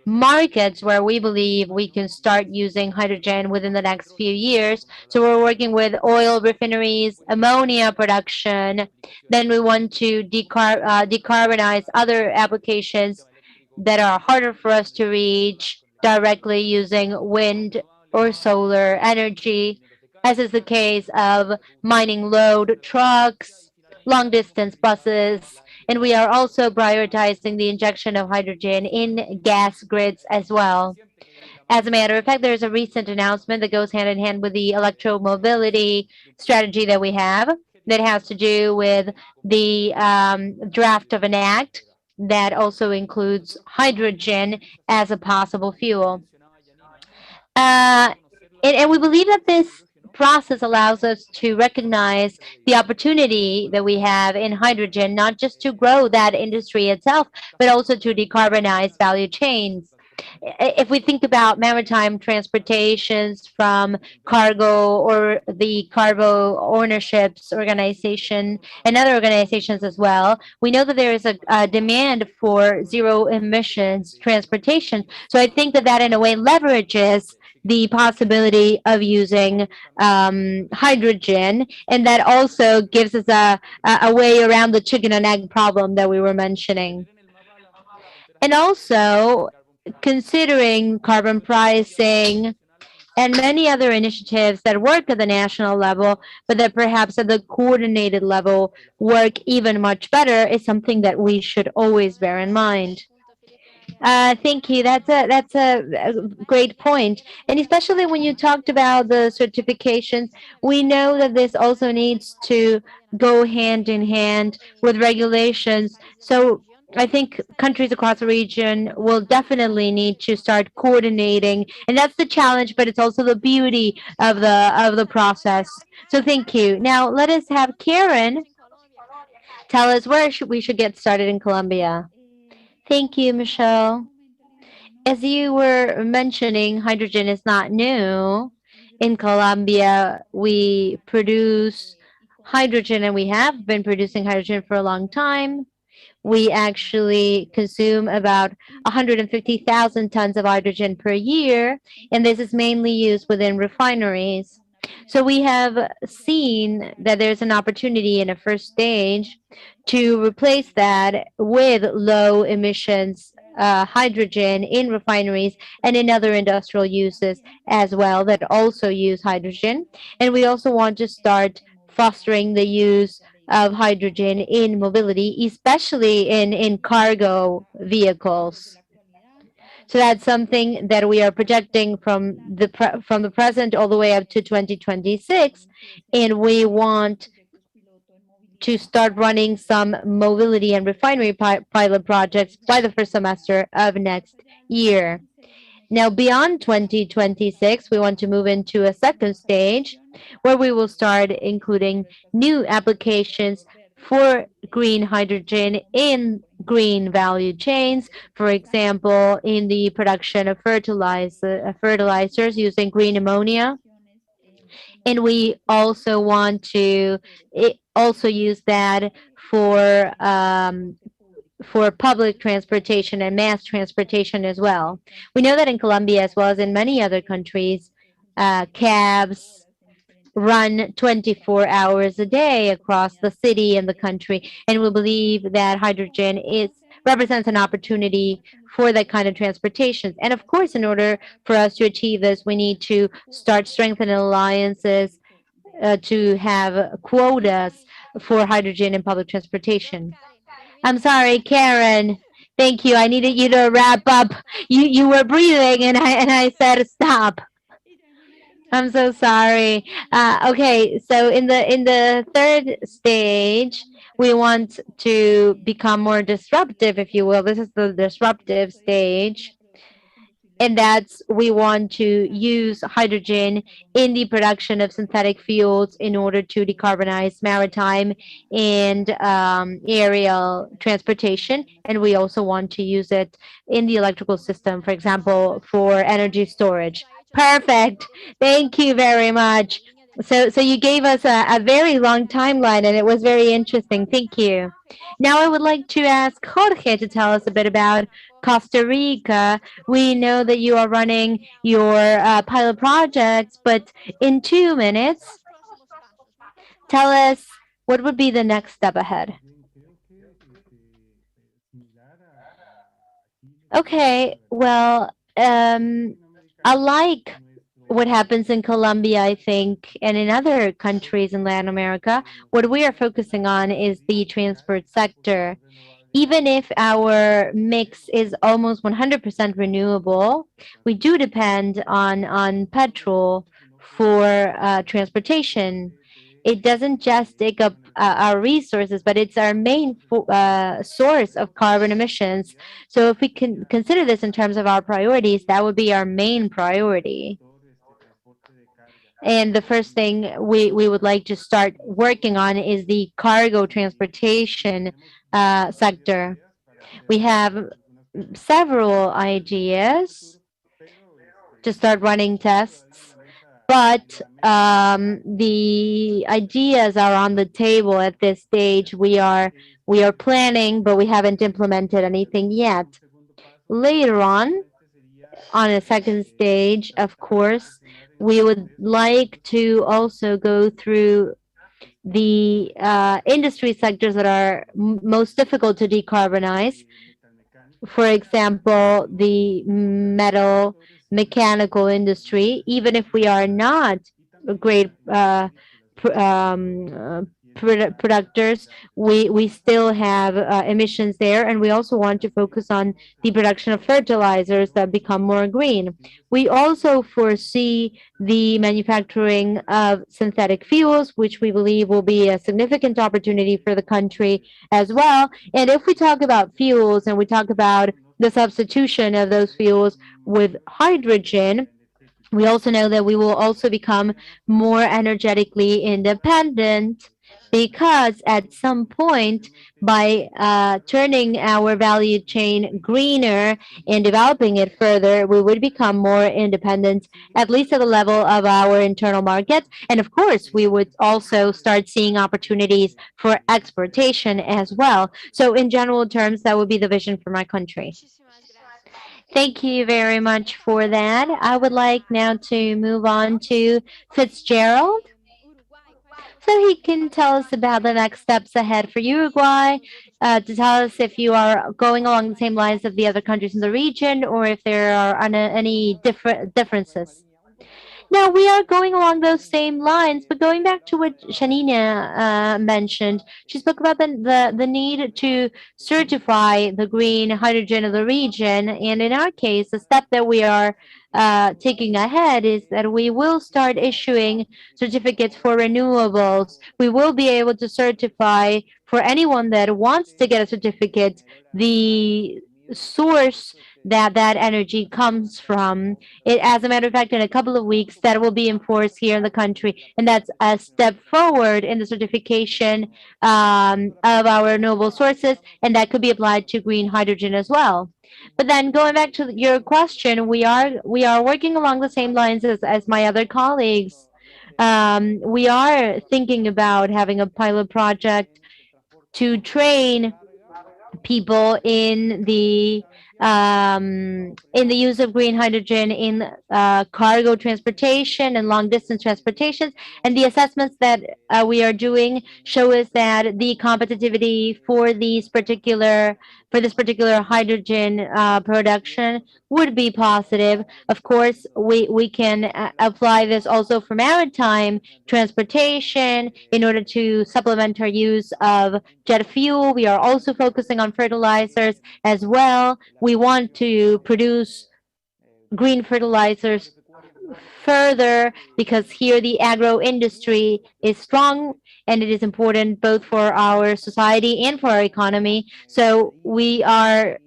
markets where we believe we can start using hydrogen within the next few years. So we're working with oil refineries, ammonia production. Then we want to decarbonize other applications that are harder for us to reach directly using wind or solar energy, as is the case of mining load trucks, long distance buses, and we are also prioritizing the injection of hydrogen in gas grids as well. As a matter of fact, there's a recent announcement that goes hand in hand with the electromobility strategy that we have that has to do with the draft of an act that also includes hydrogen as a possible fuel. And we believe that this process allows us to recognize the opportunity that we have in hydrogen, not just to grow that industry itself, but also to decarbonize value chains. If we think about maritime transportations from cargo or the cargo ownerships organization and other organizations as well, we know that there is a demand for zero emissions transportation. So I think that that in a way leverages the possibility of using hydrogen, and that also gives us a way around the chicken and egg problem that we were mentioning. And also, considering carbon pricing and many other initiatives that work at the national level, but that perhaps at the coordinated level work even much better, is something that we should always bear in mind. Thank you. That's a great point, and especially when you talked about the certifications, we know that this also needs to go hand in hand with regulations. So I think countries across the region will definitely need to start coordinating, and that's the challenge. But it's also the beauty of the process. So thank you. Now let us have Karen tell us where we should get started in Colombia. Thank you, Michelle. As you were mentioning, hydrogen is not new. In Colombia, we produce hydrogen and we have been producing hydrogen for a long time. We actually consume about 150,000 tons of hydrogen per year, and this is mainly used within refineries. So we have seen that there's an opportunity in a first stage to replace that with low emissions hydrogen in refineries and in other industrial uses as well that also use hydrogen. And we also want to start fostering the use of hydrogen in mobility, especially in cargo vehicles. So that's something that we are projecting from the present all the way up to 2026, and we want to start running some mobility and refinery pilot projects by the first semester of next year. Now, beyond 2026, we want to move into a second stage where we will start including new applications for green hydrogen in green value chains, for example, in the production of fertilizers using green ammonia. And we also want to also use that for public transportation and mass transportation as well. We know that in Colombia, as well as in many other countries, cabs run 24 hours a day across the city and the country, and we believe that hydrogen represents an opportunity for that kind of transportation. And of course, in order for us to achieve this, we need to start strengthening alliances to have quotas for hydrogen in public transportation. I'm sorry, Karen. Thank you. I needed you to wrap up. You were breathing, and I said stop. I'm so sorry. Okay, so in the third stage, we want to become more disruptive, if you will. This is the disruptive stage. And that's we want to use hydrogen in the production of synthetic fuels in order to decarbonize maritime and aerial transportation. And we also want to use it in the electrical system, for example, for energy storage. Perfect. Thank you very much. So you gave us a very long timeline, and it was very interesting. Thank you. Now I would like to ask Jorge to tell us a bit about Costa Rica. We know that you are running your pilot projects, but in 2 minutes, tell us what would be the next step ahead. Okay, well, unlike what happens in Colombia, I think, and in other countries in Latin America, what we are focusing on is the transport sector. Even if our mix is almost 100% renewable, we do depend on petrol for transportation. It doesn't just take up our resources, but it's our main source of carbon emissions. So if we can consider this in terms of our priorities, that would be our main priority. And the first thing we would like to start working on is the cargo transportation sector. We have several ideas to start running tests, but the ideas are on the table at this stage. We are planning, but we haven't implemented anything yet. Later on a second stage, of course, we would like to also go through the industry sectors that are most difficult to decarbonize. For example, the metal mechanical industry, even if we are not great producers, we still have emissions there, and we also want to focus on the production of fertilizers that become more green. We also foresee the manufacturing of synthetic fuels, which we believe will be a significant opportunity for the country as well. And if we talk about fuels and we talk about the substitution of those fuels with hydrogen, we also know that we will also become more energetically independent, because at some point, by turning our value chain greener and developing it further, we would become more independent, at least at the level of our internal market. And of course, we would also start seeing opportunities for exportation as well. So in general terms, that would be the vision for my country. Thank you very much for that. I would like now to move on to Fitzgerald, so he can tell us about the next steps ahead for Uruguay, to tell us if you are going along the same lines of the other countries in the region, or if there are any differences. Now, we are going along those same lines, but going back to what Shanina mentioned, she spoke about the need to certify the green hydrogen of the region. And in our case, the step that we are taking ahead is that we will start issuing certificates for renewables. We will be able to certify for anyone that wants to get a certificate the source that energy comes from. It, as a matter of fact, in a couple of weeks, that will be enforced here in the country, and that's a step forward in the certification of our renewable sources, and that could be applied to green hydrogen as well. But then going back to your question, we are working along the same lines as my other colleagues. We are thinking about having a pilot project to train people in the use of green hydrogen in cargo transportation and long distance transportations. And the assessments that we are doing show us that the competitivity for this particular hydrogen production would be positive. Of course, we can apply this also for maritime transportation in order to supplement our use of jet fuel. We are also focusing on fertilizers as well. We want to produce green fertilizers further, because here the agro industry is strong and it is important both for our society and for our economy. So we are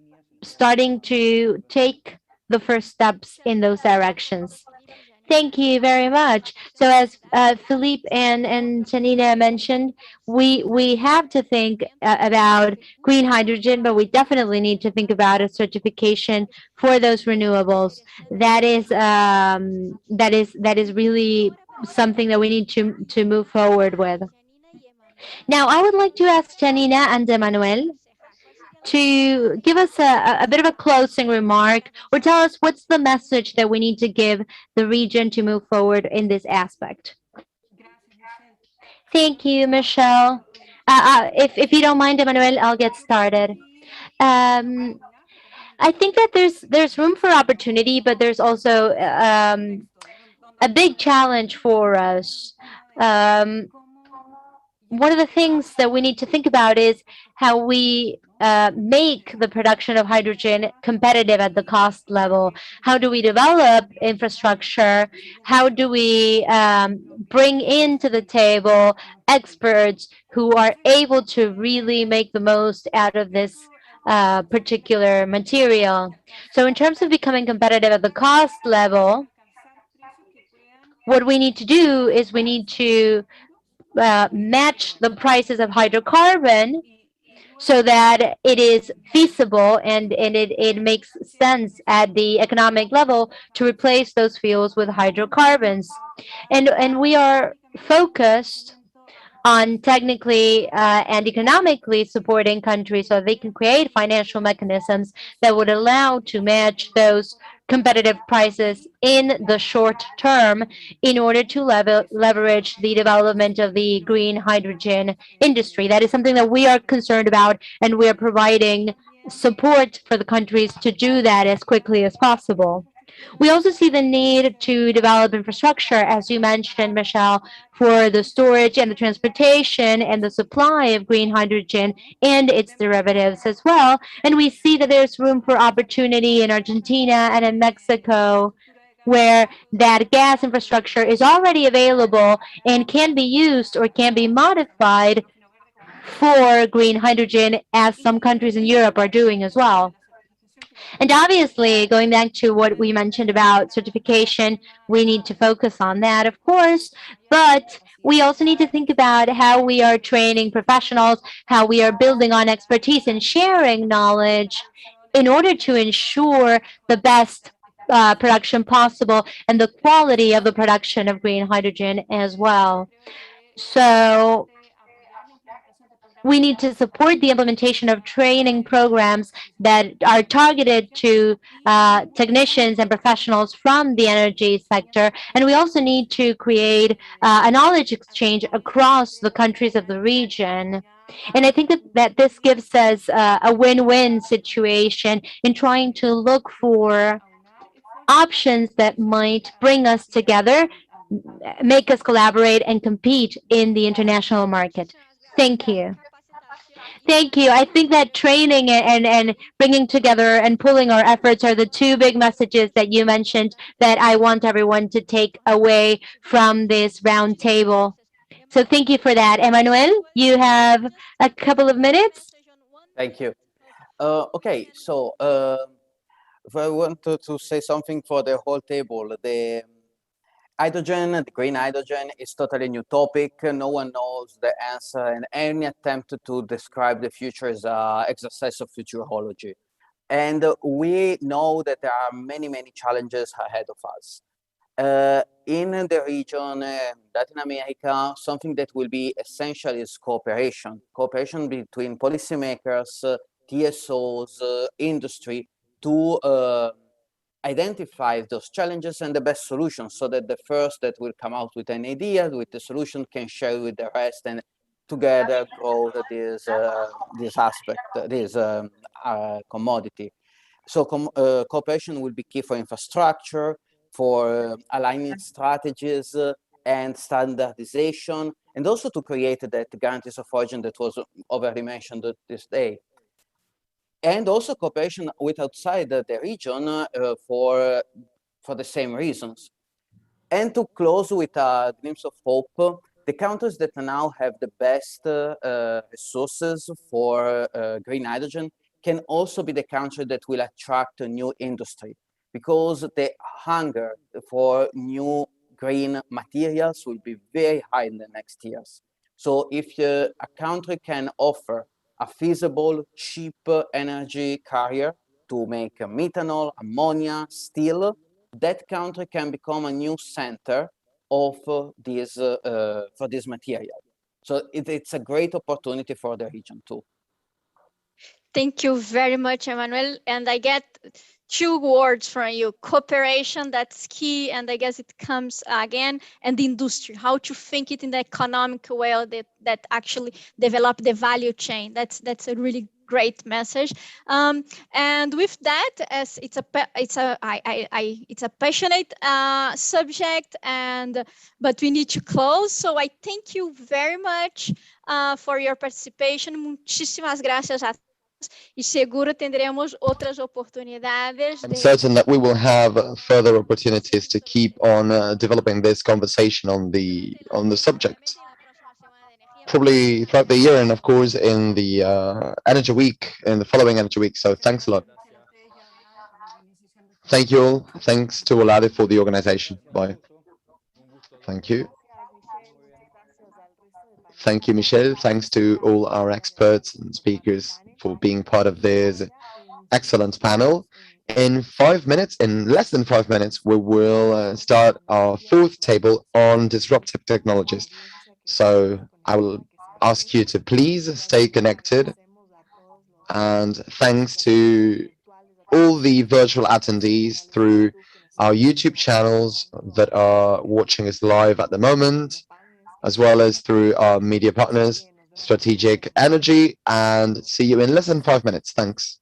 starting to take the first steps in those directions. Thank you very much. So as Philippe and Janina mentioned, we have to think about green hydrogen, but we definitely need to think about a certification for those renewables. That is really something that we need to move forward with. Now, I would like to ask Janina and Emmanuel to give us a bit of a closing remark or tell us what's the message that we need to give the region to move forward in this aspect. Thank you, Michelle. If you don't mind, Emmanuel, I'll get started. Um, I think that there's room for opportunity, but there's also a big challenge for us. Um, One of the things that we need to think about is how we make the production of hydrogen competitive at the cost level. How do we develop infrastructure? How do we bring into the table experts who are able to really make the most out of this particular material? So, in terms of becoming competitive at the cost level, what we need to do is we need to match the prices of hydrocarbon so that it is feasible and it makes sense at the economic level to replace those fuels with hydrocarbons. And we are focused on technically and economically supporting countries so they can create financial mechanisms that would allow to match those competitive prices in the short term in order to leverage the development of the green hydrogen industry. That is something that we are concerned about, and we are providing support for the countries to do that as quickly as possible. We also see the need to develop infrastructure, as you mentioned, Michelle, for the storage and the transportation and the supply of green hydrogen and its derivatives as well. And we see that there's room for opportunity in Argentina and in Mexico, where that gas infrastructure is already available and can be used or can be modified for green hydrogen, as some countries in Europe are doing as well. And obviously, going back to what we mentioned about certification, we need to focus on that, of course, but we also need to think about how we are training professionals, how we are building on expertise and sharing knowledge in order to ensure the best production possible and the quality of the production of green hydrogen as well. So we need to support the implementation of training programs that are targeted to technicians and professionals from the energy sector. And we also need to create a knowledge exchange across the countries of the region. And I think that this gives us a win-win situation in trying to look for options that might bring us together, make us collaborate, and compete in the international market. Thank you. Thank you. I think that training and bringing together and pulling our efforts are the two big messages that you mentioned that I want everyone to take away from this round table. So thank you for that. Emmanuel, you have a couple of minutes. Thank you. Okay, so if I want to say something for the whole table, the hydrogen, the green hydrogen, is totally new topic. No one knows the answer, and any attempt to describe the future is an exercise of futurology. And we know that there are many, many challenges ahead of us. In the region, Latin America, something that will be essential is cooperation. Cooperation between policymakers, TSOs, industry, to identify those challenges and the best solutions, so that the first that will come out with an idea, with the solution, can share with the rest, and together grow this aspect, this commodity. So cooperation will be key for infrastructure, for aligning strategies and standardization, and also to create that guarantees of origin that was already mentioned this day. And also cooperation with outside the region for the same reasons. And to close with a glimpse of hope, the countries that now have the best resources for green hydrogen can also be the country that will attract a new industry, because the hunger for new green materials will be very high in the next years. So if a country can offer a feasible, cheap energy carrier to make methanol, ammonia, steel, that country can become a new center of for this material. So it's a great opportunity for the region too. Thank you very much, Emmanuel. And I get two words from you: cooperation, that's key, and I guess it comes again, and the industry, how to think it in the economic way that actually develop the value chain. That's a really great message. And with that, as it's a passionate subject, but we need to close. So I thank you very much for your participation. Muchísimas gracias a y seguro tendremos otras oportunidades. I'm certain that we will have further opportunities to keep on developing this conversation on the subject, probably throughout the year, and of course in the Energy Week, in the following Energy Week. So thanks a lot. Thank you all. Thanks to Olade for the organization. Bye. Thank you. Thank you, Michelle. Thanks to all our experts and speakers for being part of this excellent panel. In 5 minutes, in less than 5 minutes, we will start our fourth table on disruptive technologies. So I will ask you to please stay connected. And thanks to all the virtual attendees through our YouTube channels that are watching us live at the moment, as well as through our media partners, Strategic Energy, and see you in less than 5 minutes. Thanks.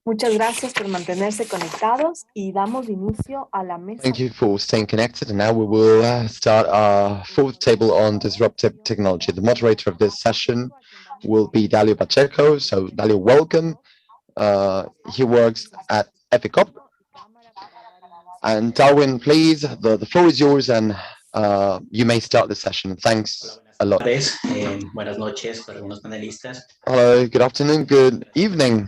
Muchas gracias por mantenerse conectados y damos inicio a la mesa. Thank you for staying connected. And now we will start our fourth table on disruptive technology. The moderator of this session will be Dalio Pacheco. So Dalio, welcome. He works at Epicop. And Darwin, please, the floor is yours, and you may start the session. Thanks a lot. Buenas noches para algunos panelistas. Hello, good afternoon, good evening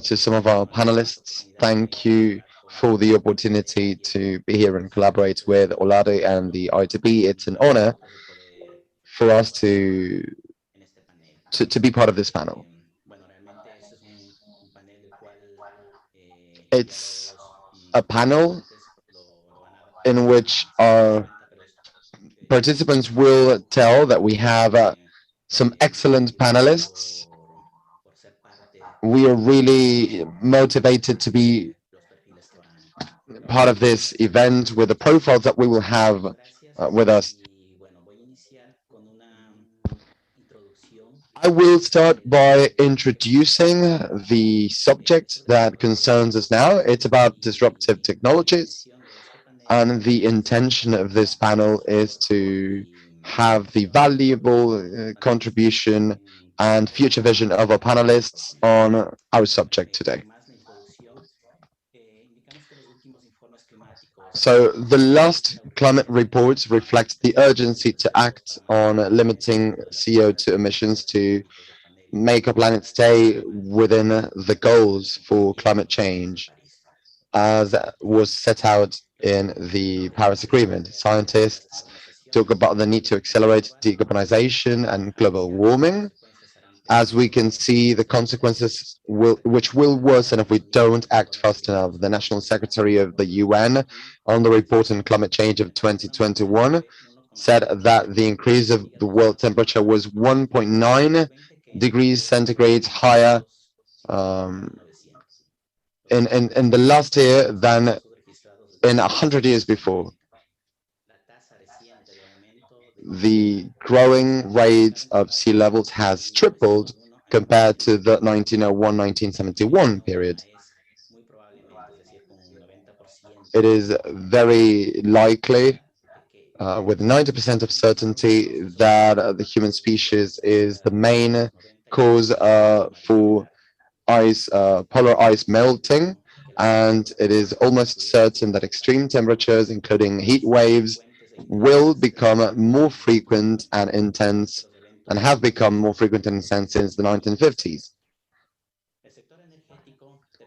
to some of our panelists. Thank you for the opportunity to be here and collaborate with Olade and the ITB. It's an honor for us to be part of this panel. It's a panel in which our participants will tell that we have some excellent panelists. We are really motivated to be part of this event with the profiles that we will have with us. I will start by introducing the subject that concerns us now. It's about disruptive technologies. And the intention of this panel is to have the valuable contribution and future vision of our panelists on our subject today. So the last climate reports reflect the urgency to act on limiting CO2 emissions to make our planet stay within the goals for climate change as was set out in the Paris Agreement. Scientists talk about the need to accelerate decarbonization and global warming. As we can see, the consequences which will worsen if we don't act fast enough. The National Secretary of the UN on the report on climate change of 2021 said that the increase of the world temperature was 1.9 degrees centigrade higher in the last year than in 100 years before. The growing rate of sea levels has tripled compared to the 1901-1971 period. It is very likely, with 90% of certainty, that the human species is the main cause for polar ice melting, and it is almost certain that extreme temperatures, including heat waves, will become more frequent and intense, and have become more frequent and intense since the 1950s.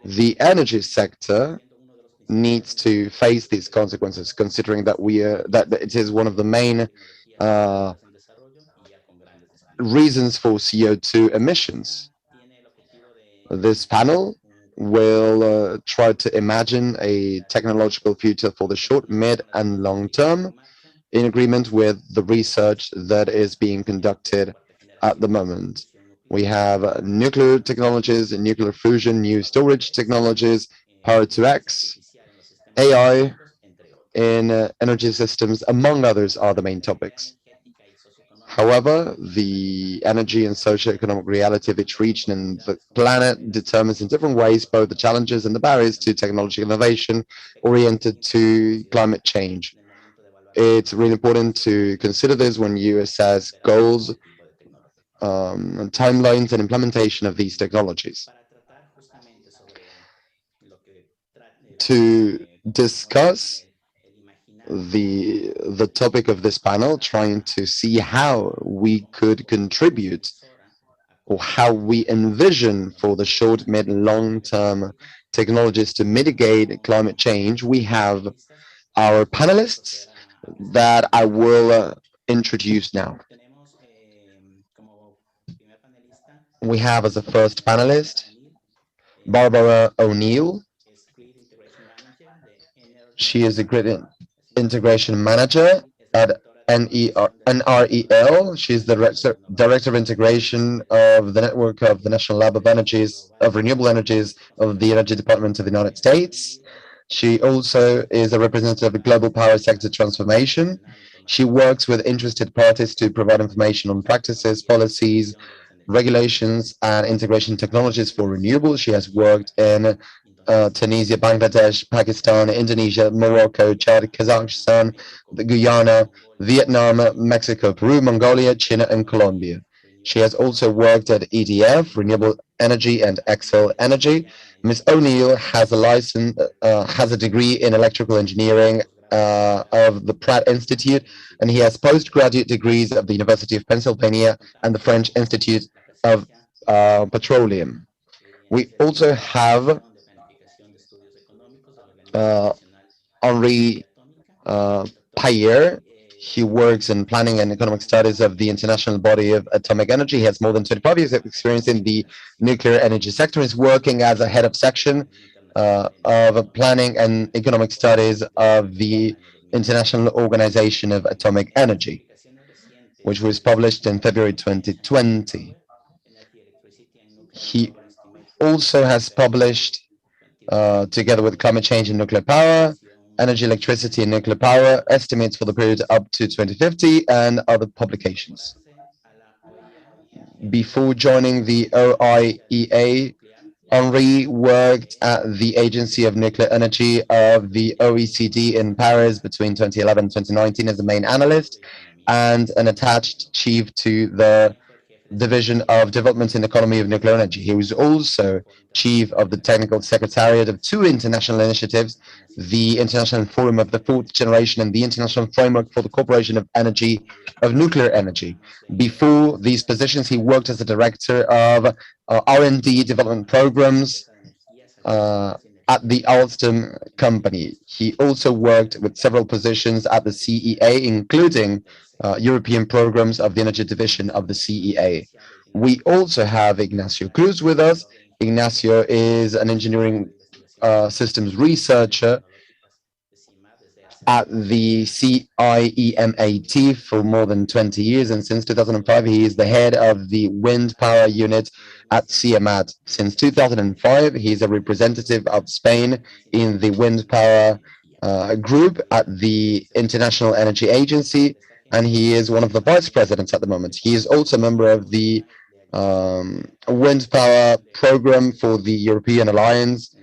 The energy sector needs to face these consequences, considering that that it is one of the main reasons for CO2 emissions. This panel will try to imagine a technological future for the short, mid, and long term in agreement with the research that is being conducted at the moment. We have nuclear technologies, nuclear fusion, new storage technologies, power to X, AI in energy systems, among others, are the main topics. However, the energy and socio-economic reality of each region and the planet determines in different ways both the challenges and the barriers to technology innovation oriented to climate change. It's really important to consider this when you assess goals, and timelines and implementation of these technologies. To discuss the topic of this panel, trying to see how we could contribute or how we envision for the short, mid, and long-term technologies to mitigate climate change, we have our panelists that I will introduce now. We have as a first panelist Barbara O'Neill. She is a grid integration manager at NREL. She's the director of integration of the network of the National Lab of Renewable Energies of the Energy Department of the United States. She also is a representative of global power sector transformation. She works with interested parties to provide information on practices, policies, regulations, and integration technologies for renewables. She has worked in Tunisia, Bangladesh, Pakistan, Indonesia, Morocco, Chad, Kazakhstan, Guyana, Vietnam, Mexico, Peru, Mongolia, China, and Colombia. She has also worked at EDF, Renewable Energy, and Excel Energy. Ms. O'Neill has a degree in electrical engineering of the Pratt Institute, and he has postgraduate degrees of the University of Pennsylvania and the French Institute of Petroleum. We also have Henri Payer. He works in planning and economic studies of the International Body of Atomic Energy. He has more than 25 years of experience in the nuclear energy sector. He's working as a head of section of planning and economic studies of the International Organization of Atomic Energy, which was published in February 2020. He also has published, together with climate change and nuclear power, energy, electricity, and nuclear power, estimates for the period up to 2050, and other publications. Before joining the OIEA, Henri worked at the Agency of Nuclear Energy of the OECD in Paris between 2011 and 2019 as a main analyst and an attached chief to the Division of Development and Economy of Nuclear Energy. He was also chief of the Technical Secretariat of two international initiatives, the International Forum of the Fourth Generation and the International Framework for the Cooperation of Energy of Nuclear Energy. Before these positions, he worked as a director of R&D development programs at the Alstom company. He also worked with several positions at the CEA, including European programs of the Energy Division of the CEA. We also have Ignacio Cruz with us. Ignacio is an engineering systems researcher at the CIEMAT for more than 20 years, and since 2005 he is the head of the wind power unit at CIEMAT. Since 2005 he is a representative of Spain in the wind power group at the International Energy Agency, and he is one of the vice presidents at the moment. He is also a member of the wind power program for the European Alliance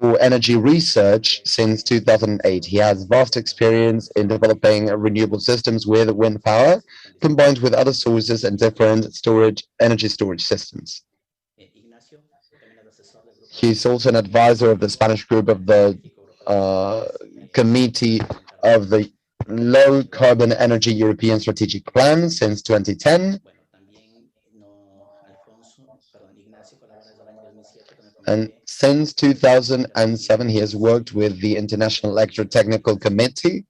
for energy research since 2008. He has vast experience in developing renewable systems with wind power, combined with other sources and different energy storage systems. He's also an advisor of the Spanish group of the Committee of the Low Carbon Energy European Strategic Plan since 2010. And since 2007, he has worked with the International Electrotechnical Committee,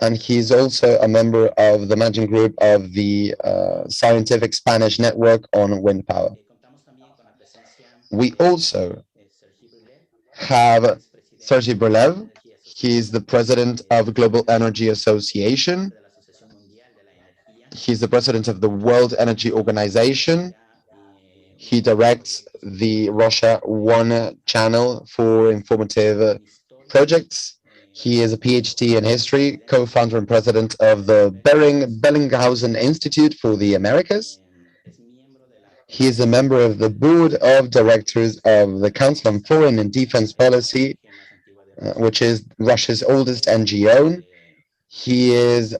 and he's also a member of the managing group of the Scientific Spanish Network on Wind Power. We also have Sergi Brelev. He's the president of Global Energy Association. He's the president of the World Energy Organization. He directs the Russia One channel for informative projects. He is a PhD in history, co-founder and president of the Bellinghausen Institute for the Americas. He is a member of the board of directors of the Council on Foreign and Defense Policy, which is Russia's oldest NGO. He is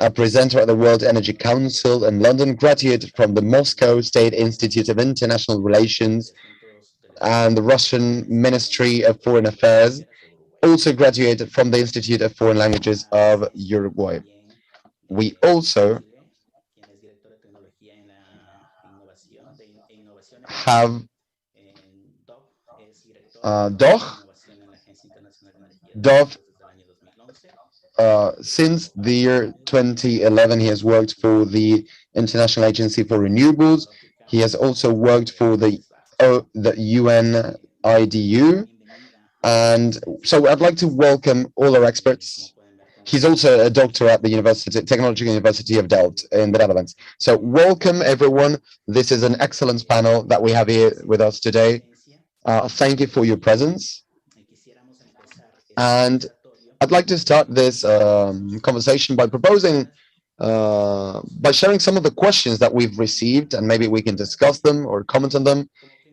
a presenter at the World Energy Council in London, graduated from the Moscow State Institute of International Relations and the Russian Ministry of Foreign Affairs, also graduated from the Institute of Foreign Languages of Uruguay. We also have Dov. Since the year 2011, he has worked for the International Agency for Renewables. He has also worked for the UNIDU. And so I'd like to welcome all our experts. He's also a doctor at the Technological University of Delft in the Netherlands. So welcome, everyone. This is an excellent panel that we have here with us today. Thank you for your presence. And I'd like to start this conversation by proposing, by sharing some of the questions that we've received, and maybe we can discuss them or comment on them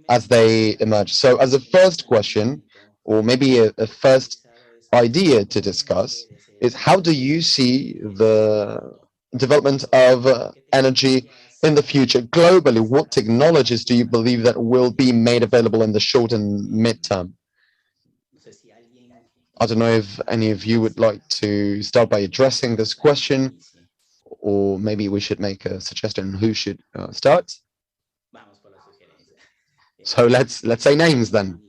as they emerge. So as a first question, or maybe a first idea to discuss, is how do you see the development of energy in the future globally? What technologies do you believe that will be made available in the short and mid-term? I don't know if any of you would like to start by addressing this question, or maybe we should make a suggestion who should start. So let's say names then.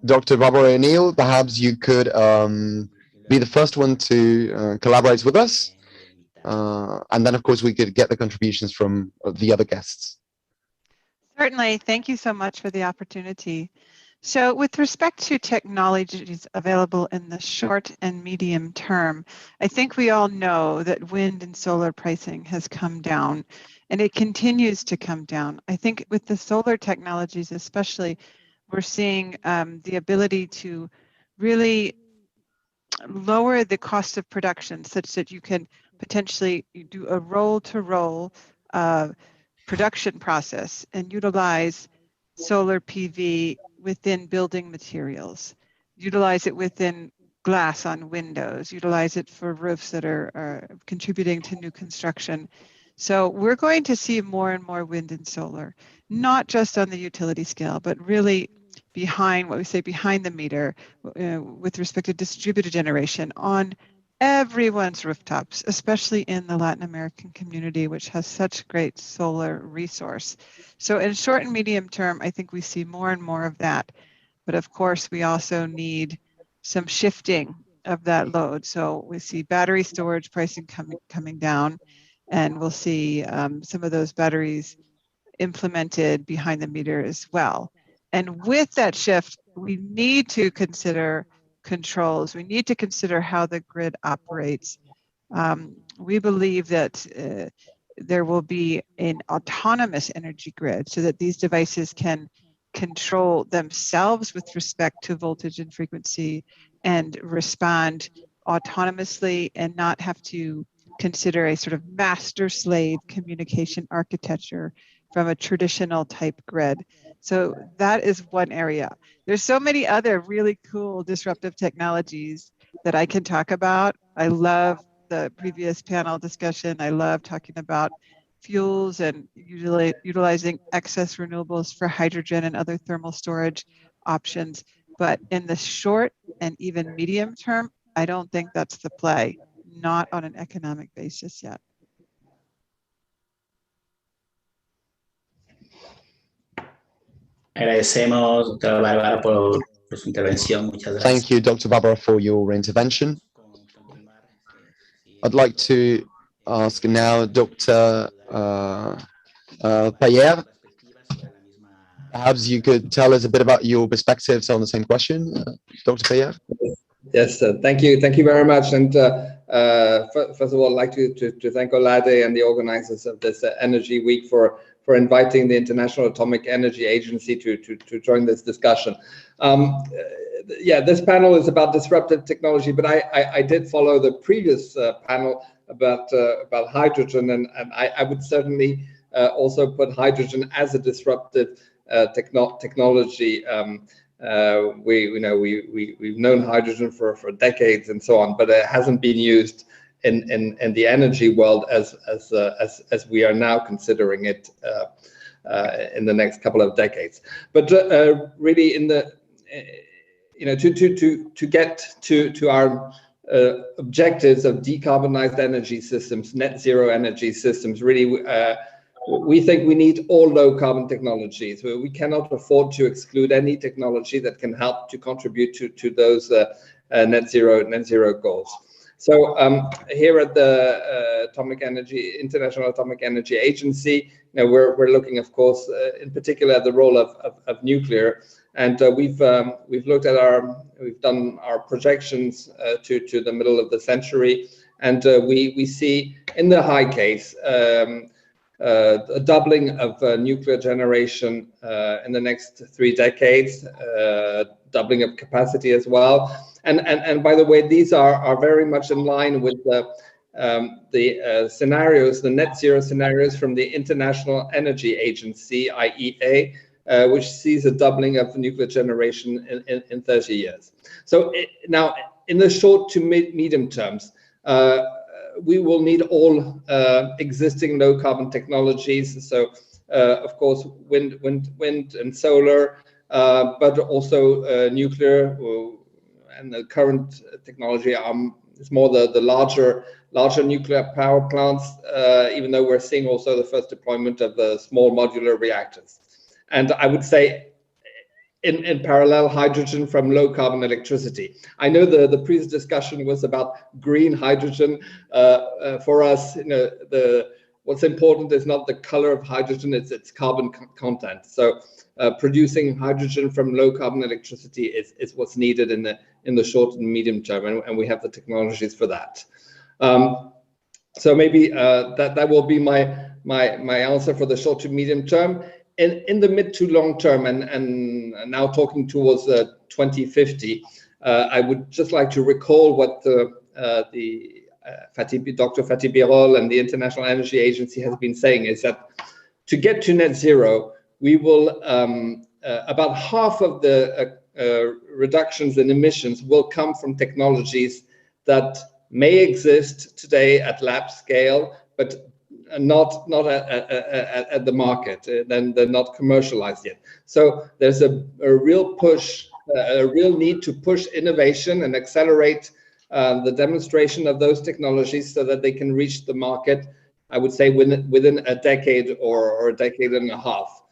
Dr. Barbara O'Neill, perhaps you could be the first one to collaborate with us. And then, of course, we could get the contributions from the other guests. Certainly. Thank you so much for the opportunity. So with respect to technologies available in the short and medium term, I think we all know that wind and solar pricing has come down, and it continues to come down. I think with the solar technologies especially, we're seeing the ability to really lower the cost of production such that you can potentially do a roll-to-roll production process and utilize solar PV within building materials, utilize it within glass on windows, utilize it for roofs that are contributing to new construction. So we're going to see more and more wind and solar, not just on the utility scale, but really behind what we say behind the meter with respect to distributed generation on everyone's rooftops, especially in the Latin American community, which has such great solar resource. So in short and medium term, I think we see more and more of that. But of course, we also need some shifting of that load. So we see battery storage pricing coming down, and we'll see some of those batteries implemented behind the meter as well. And with that shift, we need to consider controls. We need to consider how the grid operates. We believe that there will be an autonomous energy grid so that these devices can control themselves with respect to voltage and frequency and respond autonomously and not have to consider a sort of master-slave communication architecture from a traditional type grid. So that is one area. There's so many other really cool disruptive technologies that I can talk about. I love the previous panel discussion. I love talking about fuels and utilizing excess renewables for hydrogen and other thermal storage options. But in the short and even medium term, I don't think that's the play, not on an economic basis yet. Agradecemos, doctora Bárbara, por su intervención. Muchas gracias. Thank you, Dr. Barbara, for your intervention. I'd like to ask now Dr. Payer. Perhaps you could tell us a bit about your perspectives on the same question, Dr. Payer. Yes, thank you very much. And first of all, I'd like to thank Olade and the organizers of this Energy Week for inviting the International Atomic Energy Agency to join this discussion. Yeah, this panel is about disruptive technology, but I did follow the previous panel about hydrogen, and I would certainly also put hydrogen as a disruptive technology. We've known hydrogen for decades and so on, but it hasn't been used in the energy world as we are now considering it in the next couple of decades. But really, in the to get to our objectives of decarbonized energy systems, net zero energy systems, really. We think we need all low carbon technologies. We cannot afford to exclude any technology that can help to contribute to those net zero goals. So here at the International Atomic Energy Agency, we're looking, of course, in particular at the role of nuclear, and we've done our projections to the middle of the century, and we see in the high case. A doubling of nuclear generation in the next 3 decades, doubling of capacity as well. And by the way, these are very much in line with the scenarios, the net zero scenarios from the International Energy Agency, IEA, which sees a doubling of nuclear generation in 30 years. So now, in the short to medium terms, we will need all existing low carbon technologies. So, of course, wind and solar, but also nuclear, and the current technology is more the larger nuclear power plants. Even though we're seeing also the first deployment of the small modular reactors, and I would say. In parallel, hydrogen from low carbon electricity. I know the previous discussion was about green hydrogen. For us, what's important is not the color of hydrogen; it's its carbon content. So, producing hydrogen from low carbon electricity is what's needed in the short and medium term, and we have the technologies for that. So maybe that will be my answer for the short to medium term. In the mid to long term, and now talking towards 2050, I would just like to recall what Dr. Fatih Birol and the International Energy Agency has been saying, is that to get to net zero, we will about half of the reductions in emissions will come from technologies that may exist today at lab scale, but not at the market. Then they're not commercialized yet. So there's a real push, a real need to push innovation and accelerate the demonstration of those technologies so that they can reach the market, I would say, within a decade or a decade and a half.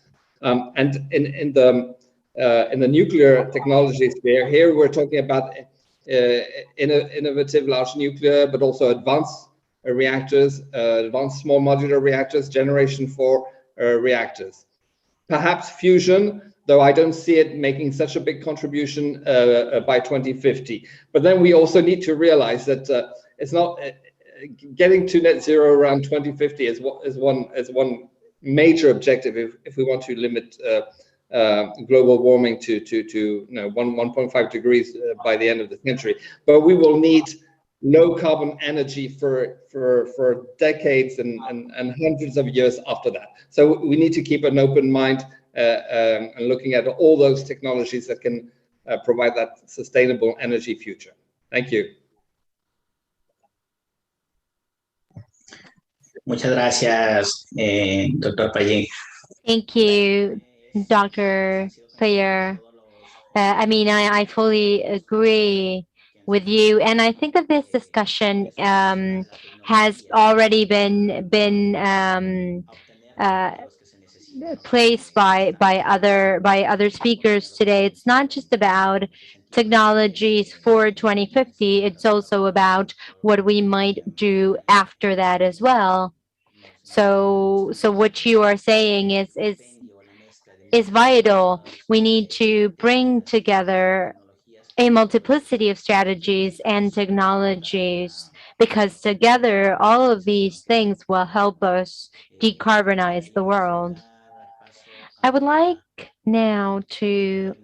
And in the nuclear technology sphere, here we're talking about innovative large nuclear, but also advanced reactors, advanced small modular reactors, generation 4 reactors. Perhaps fusion, though I don't see it making such a big contribution by 2050. But then we also need to realize that it's not getting to net zero around 2050 is one major objective if we want to limit global warming to 1.5 degrees by the end of the century. But we will need low carbon energy for decades and hundreds of years after that. So we need to keep an open mind and looking at all those technologies that can provide that sustainable energy future. Thank you. Muchas gracias, doctor Payet. Thank you, Dr. Payer. I fully agree with you, and I think that this discussion has already been placed by other speakers today. It's not just about technologies for 2050. It's also about what we might do after that as well. So what you are saying is vital. We need to bring together a multiplicity of strategies and technologies, because together all of these things will help us decarbonize the world. I would like now to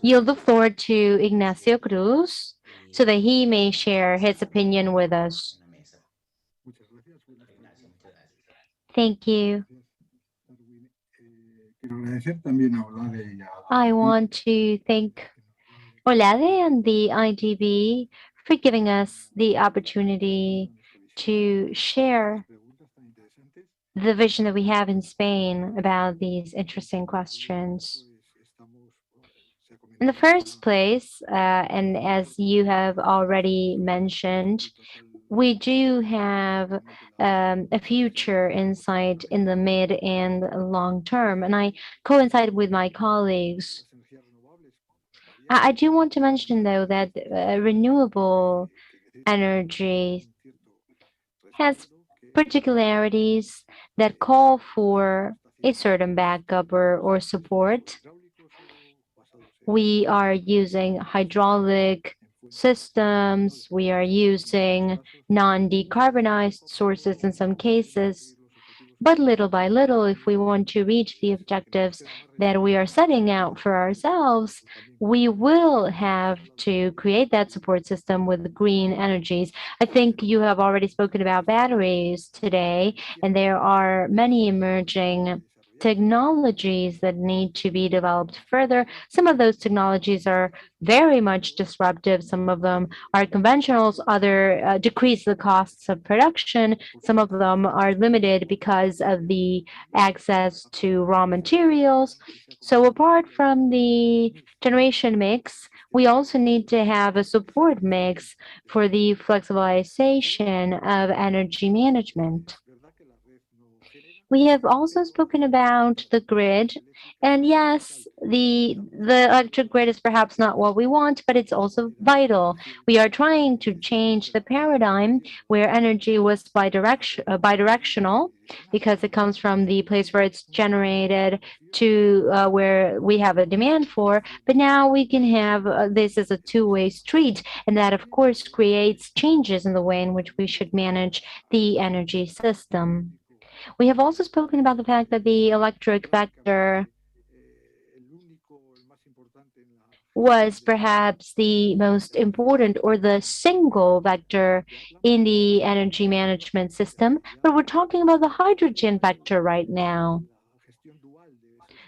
yield the floor to Ignacio Cruz so that he may share his opinion with us. Thank you. I want to thank Olade and the IDB for giving us the opportunity to share the vision that we have in Spain about these interesting questions. In the first place, and as you have already mentioned, we do have a future insight in the mid and long term, and I coincide with my colleagues. I do want to mention, though, that renewable energy has particularities that call for a certain backup or support. We are using hydraulic systems. We are using non-decarbonized sources in some cases. But little by little, if we want to reach the objectives that we are setting out for ourselves, we will have to create that support system with green energies. I think you have already spoken about batteries today, and there are many emerging technologies that need to be developed further. Some of those technologies are very much disruptive. Some of them are conventional, other decrease the costs of production. Some of them are limited because of the access to raw materials. So apart from the generation mix, we also need to have a support mix for the flexibilization of energy management. We have also spoken about the grid, and yes, the electric grid is perhaps not what we want, but it's also vital. We are trying to change the paradigm where energy was bidirectional, because it comes from the place where it's generated to where we have a demand for, but now we can have this as a two-way street, and that of course creates changes in the way in which we should manage the energy system. We have also spoken about the fact that the electric vector was perhaps the most important or the single vector in the energy management system, but we're talking about the hydrogen vector right now.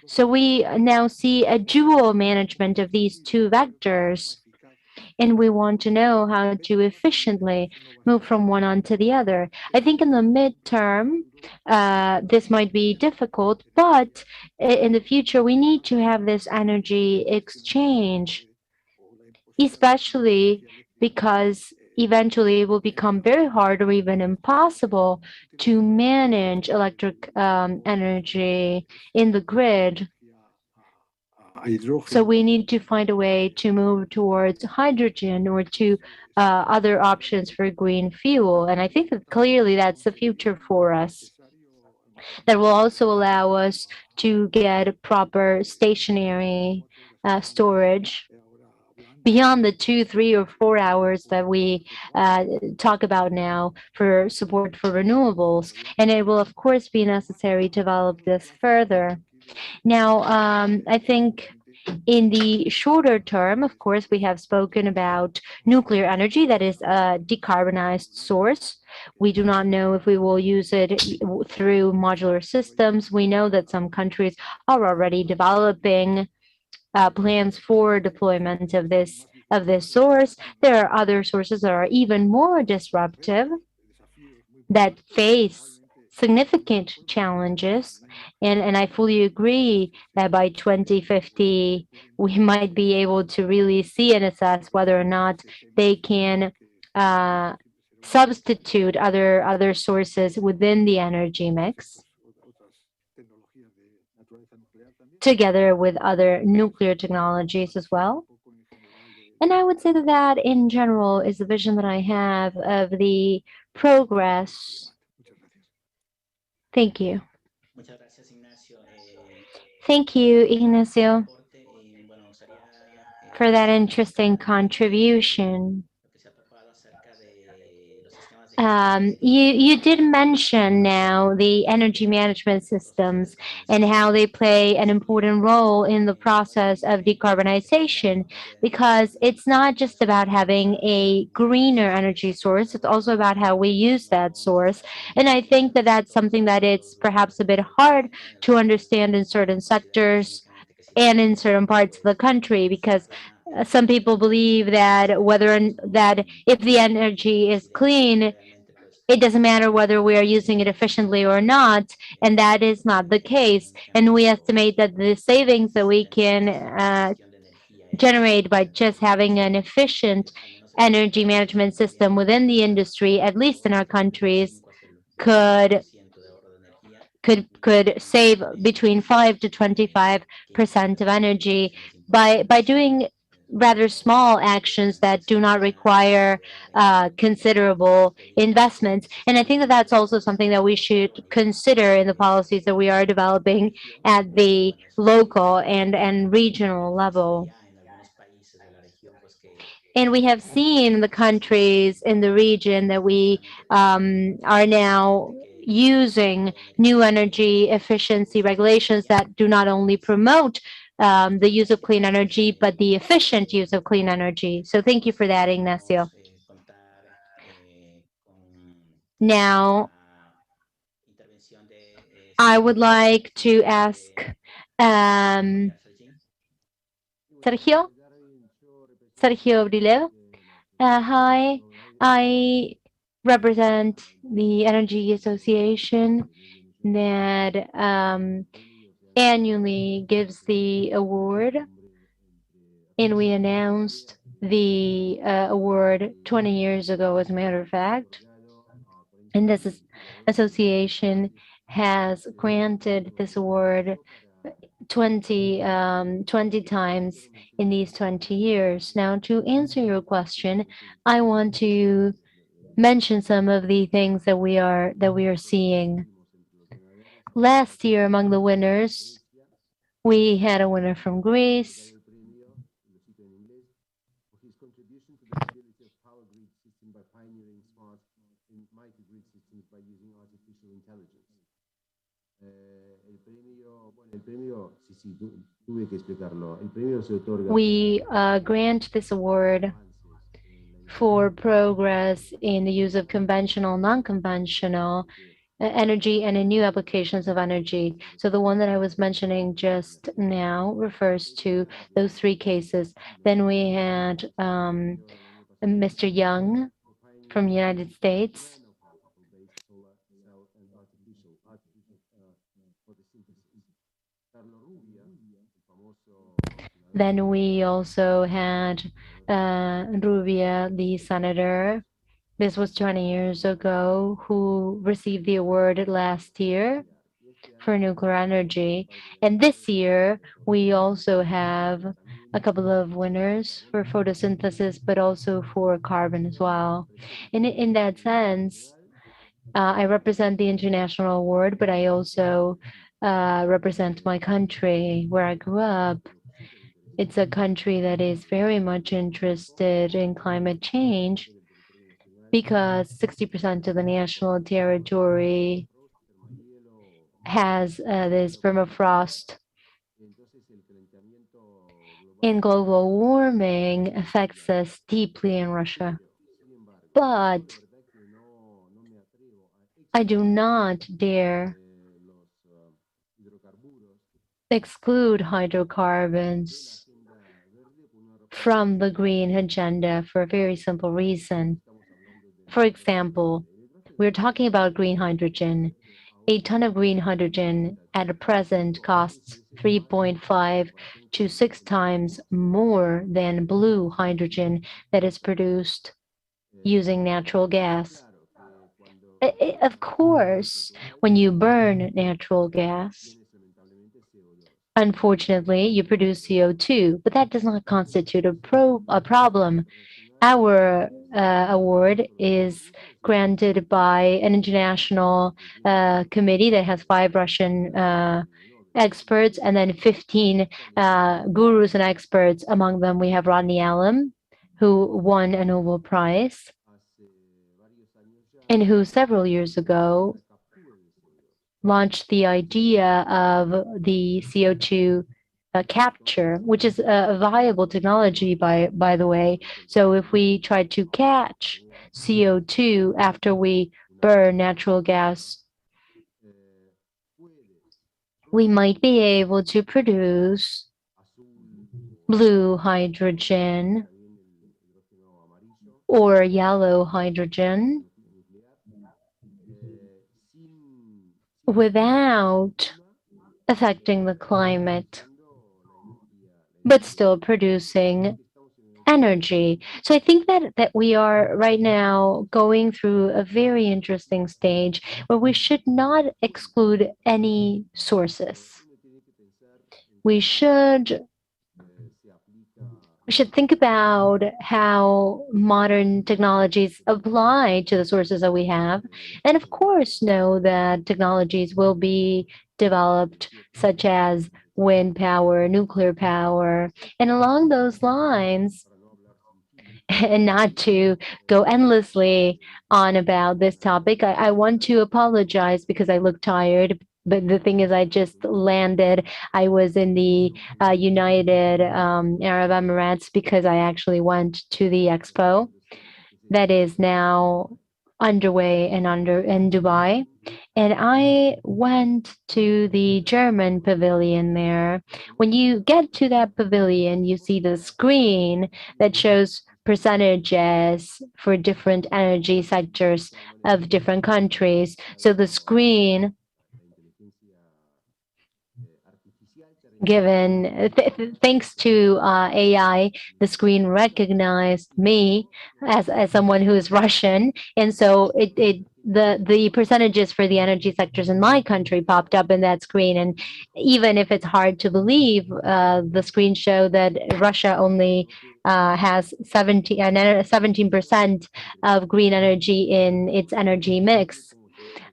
So we now see a dual management of these two vectors, and we want to know how to efficiently move from one onto the other. I think in the midterm, this might be difficult, but in the future, we need to have this energy exchange, especially because eventually it will become very hard or even impossible to manage electric energy in the grid. So we need to find a way to move towards hydrogen or to other options for green fuel. And I think that clearly that's the future for us. That will also allow us to get proper stationary storage beyond the 2, 3, or 4 hours that we talk about now for support for renewables. And it will, of course, be necessary to develop this further. Now, I think in the shorter term, of course, we have spoken about nuclear energy, that is a decarbonized source. We do not know if we will use it through modular systems. We know that some countries are already developing plans for deployment of this source. There are other sources that are even more disruptive, that face significant challenges. And I fully agree that by 2050, we might be able to really see and assess whether or not they can substitute other sources within the energy mix, together with other nuclear technologies as well. And I would say that that in general is the vision that I have of the progress. Thank you. Thank you, Ignacio, for that interesting contribution. You did mention now the energy management systems and how they play an important role in the process of decarbonization, because it's not just about having a greener energy source, it's also about how we use that source. And I think that that's something that it's perhaps a bit hard to understand in certain sectors and in certain parts of the country, because some people believe that that if the energy is clean, it doesn't matter whether we are using it efficiently or not, and that is not the case. And we estimate that the savings that we can generate by just having an efficient energy management system within the industry, at least in our countries, could save between 5 to 25% of energy by doing rather small actions that do not require considerable investments. And I think that that's also something that we should consider in the policies that we are developing at the local and regional level. And we have seen the countries in the region that we are now using new energy efficiency regulations that do not only promote the use of clean energy, but the efficient use of clean energy. So thank you for that, Ignacio. Now, I would like to ask Sergio Brilev. Hi, I represent the Energy Association that annually gives the award, and we announced the award 20 years ago, as a matter of fact. And this association has granted this award 20 times in these 20 years. Now, to answer your question, I want to mention some of the things that we are seeing. Last year, among the winners, we had a winner from Greece. We grant this award for progress in the use of conventional, non-conventional energy and in new applications of energy. So the one that I was mentioning just now refers to those three cases. Then we had Mr. Young from the United States. Then we also had Rubia, the senator. This was 20 years ago, who received the award last year for nuclear energy. And this year, we also have a couple of winners for photosynthesis, but also for carbon as well. In that sense, I represent the international award, but I also represent my country where I grew up. It's a country that is very much interested in climate change because 60% of the national territory has this permafrost. And global warming affects us deeply in Russia. But I do not dare exclude hydrocarbons from the green agenda for a very simple reason. For example, we're talking about green hydrogen. A ton of green hydrogen at present costs 3.5 to 6 times more than blue hydrogen that is produced using natural gas. Of course, when you burn natural gas, unfortunately, you produce CO2, but that does not constitute a problem. Our award is granted by an international committee that has 5 Russian experts and then 15 gurus and experts. Among them, we have Rodney Allen, who won a Nobel Prize and who several years ago launched the idea of the CO2 capture, which is a viable technology, by the way. So if we try to catch CO2 after we burn natural gas, we might be able to produce blue hydrogen or yellow hydrogen without affecting the climate, but still producing energy. So I think that we are right now going through a very interesting stage where we should not exclude any sources. We should think about how modern technologies apply to the sources that we have. And of course, know that technologies will be developed, such as wind power, nuclear power. And along those lines, and not to go endlessly on about this topic, I want to apologize because I look tired. But the thing is, I just landed. I was in the United Arab Emirates because I actually went to the expo that is now underway in Dubai. And I went to the German pavilion there. When you get to that pavilion, you see the screen that shows percentages for different energy sectors of different countries. So the screen given thanks to AI, the screen recognized me as someone who is Russian, and so the percentages for the energy sectors in my country popped up in that screen. And even if it's hard to believe, the screen showed that Russia only has 17% of green energy in its energy mix.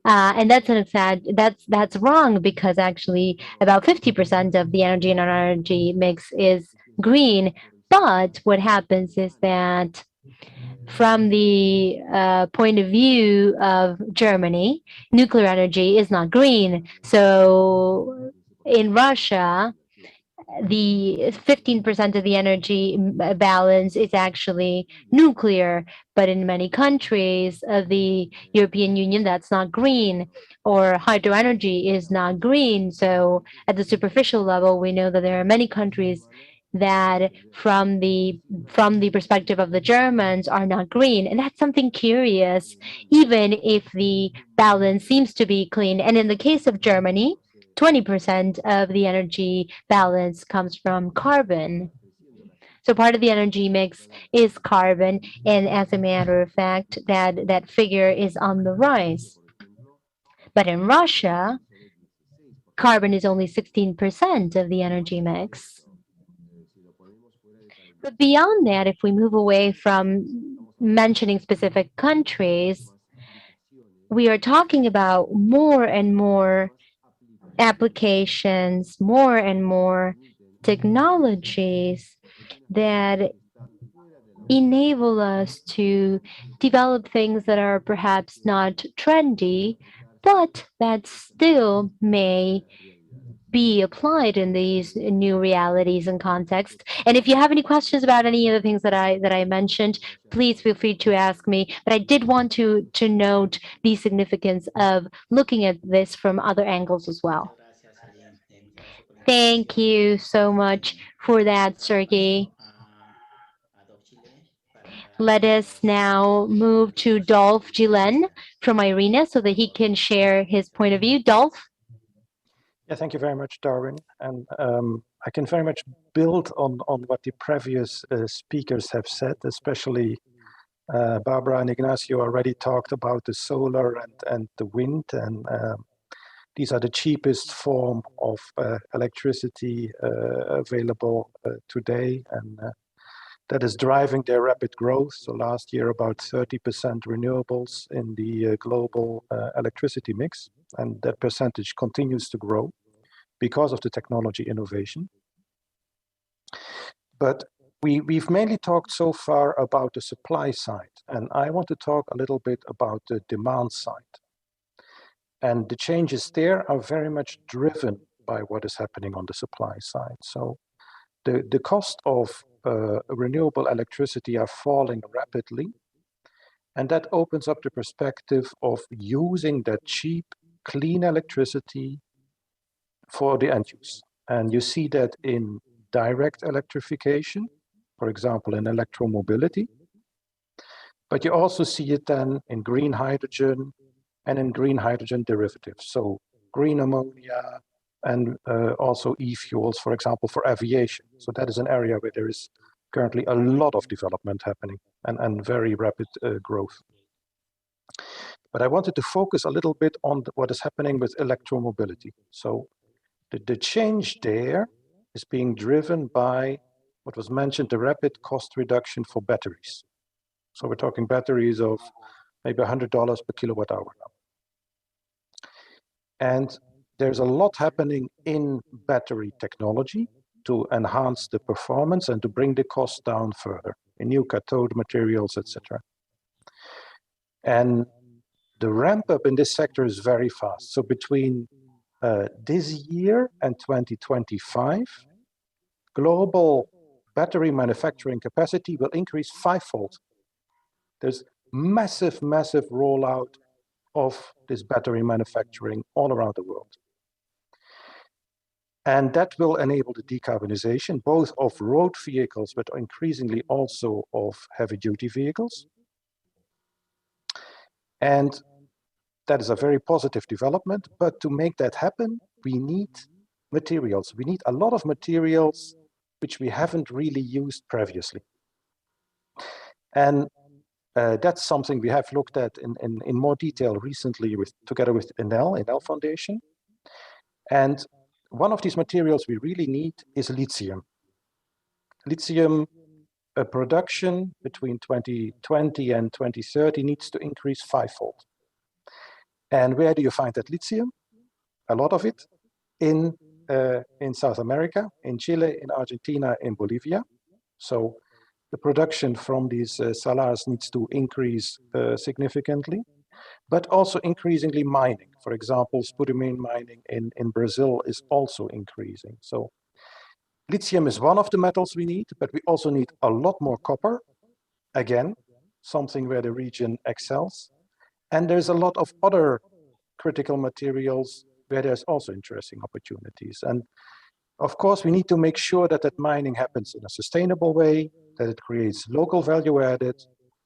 And that's wrong, because actually about 50% of the energy in our energy mix is green. But what happens is that from the point of view of Germany, nuclear energy is not green. So in Russia, the 15% of the energy balance is actually nuclear, but in many countries of the European Union, that's not green, or hydro energy is not green. So at the superficial level, we know that there are many countries that from the perspective of the Germans are not green. And that's something curious, even if the balance seems to be clean. And in the case of Germany, 20% of the energy balance comes from carbon. So part of the energy mix is carbon, and as a matter of fact, that figure is on the rise. But in Russia, carbon is only 16% of the energy mix. But beyond that, if we move away from mentioning specific countries, we are talking about more and more applications, more and more technologies that enable us to develop things that are perhaps not trendy, but that still may be applied in these new realities and contexts. And if you have any questions about any of the things that I mentioned, please feel free to ask me. But I did want to note the significance of looking at this from other angles as well. Thank you so much for that, Sergey. Let us now move to Dolph Gilen from IRENA so that he can share his point of view. Dolph? Yeah, thank you very much, Darwin. And I can very much build on what the previous speakers have said, especially Barbara and Ignacio already talked about the solar and the wind. And these are the cheapest form of electricity available today. And that is driving their rapid growth. So last year, about 30% renewables in the global electricity mix. And that percentage continues to grow because of the technology innovation. But we've mainly talked so far about the supply side. And I want to talk a little bit about the demand side. And the changes there are very much driven by what is happening on the supply side. So the cost of renewable electricity are falling rapidly. And that opens up the perspective of using that cheap, clean electricity for the end use. And you see that in direct electrification, for example, in electromobility. But you also see it then in green hydrogen and in green hydrogen derivatives. So green ammonia and also e-fuels, for example, for aviation. So that is an area where there is currently a lot of development happening and very rapid growth. But I wanted to focus a little bit on what is happening with electromobility. So the change there is being driven by what was mentioned, the rapid cost reduction for batteries. So we're talking batteries of maybe $100 per kilowatt hour now. And there's a lot happening in battery technology to enhance the performance and to bring the cost down further in new cathode materials, etc. And the ramp up in this sector is very fast. So between this year and 2025, global battery manufacturing capacity will increase fivefold. There's massive, massive rollout of this battery manufacturing all around the world. And that will enable the decarbonization, both of road vehicles, but increasingly also of heavy-duty vehicles. And that is a very positive development. But to make that happen, we need materials. We need a lot of materials which we haven't really used previously. And that's something we have looked at in more detail recently together with Enel Foundation. And one of these materials we really need is lithium. Lithium production between 2020 and 2030 needs to increase fivefold. And where do you find that lithium? A lot of it in South America, in Chile, in Argentina, in Bolivia. So the production from these salars needs to increase significantly, but also increasingly mining. For example, spodumene mining in Brazil is also increasing. So Lithium is one of the metals we need, but we also need a lot more copper. Again, something where the region excels. And there's a lot of other critical materials where there's also interesting opportunities. And of course, we need to make sure that that mining happens in a sustainable way, that it creates local value added,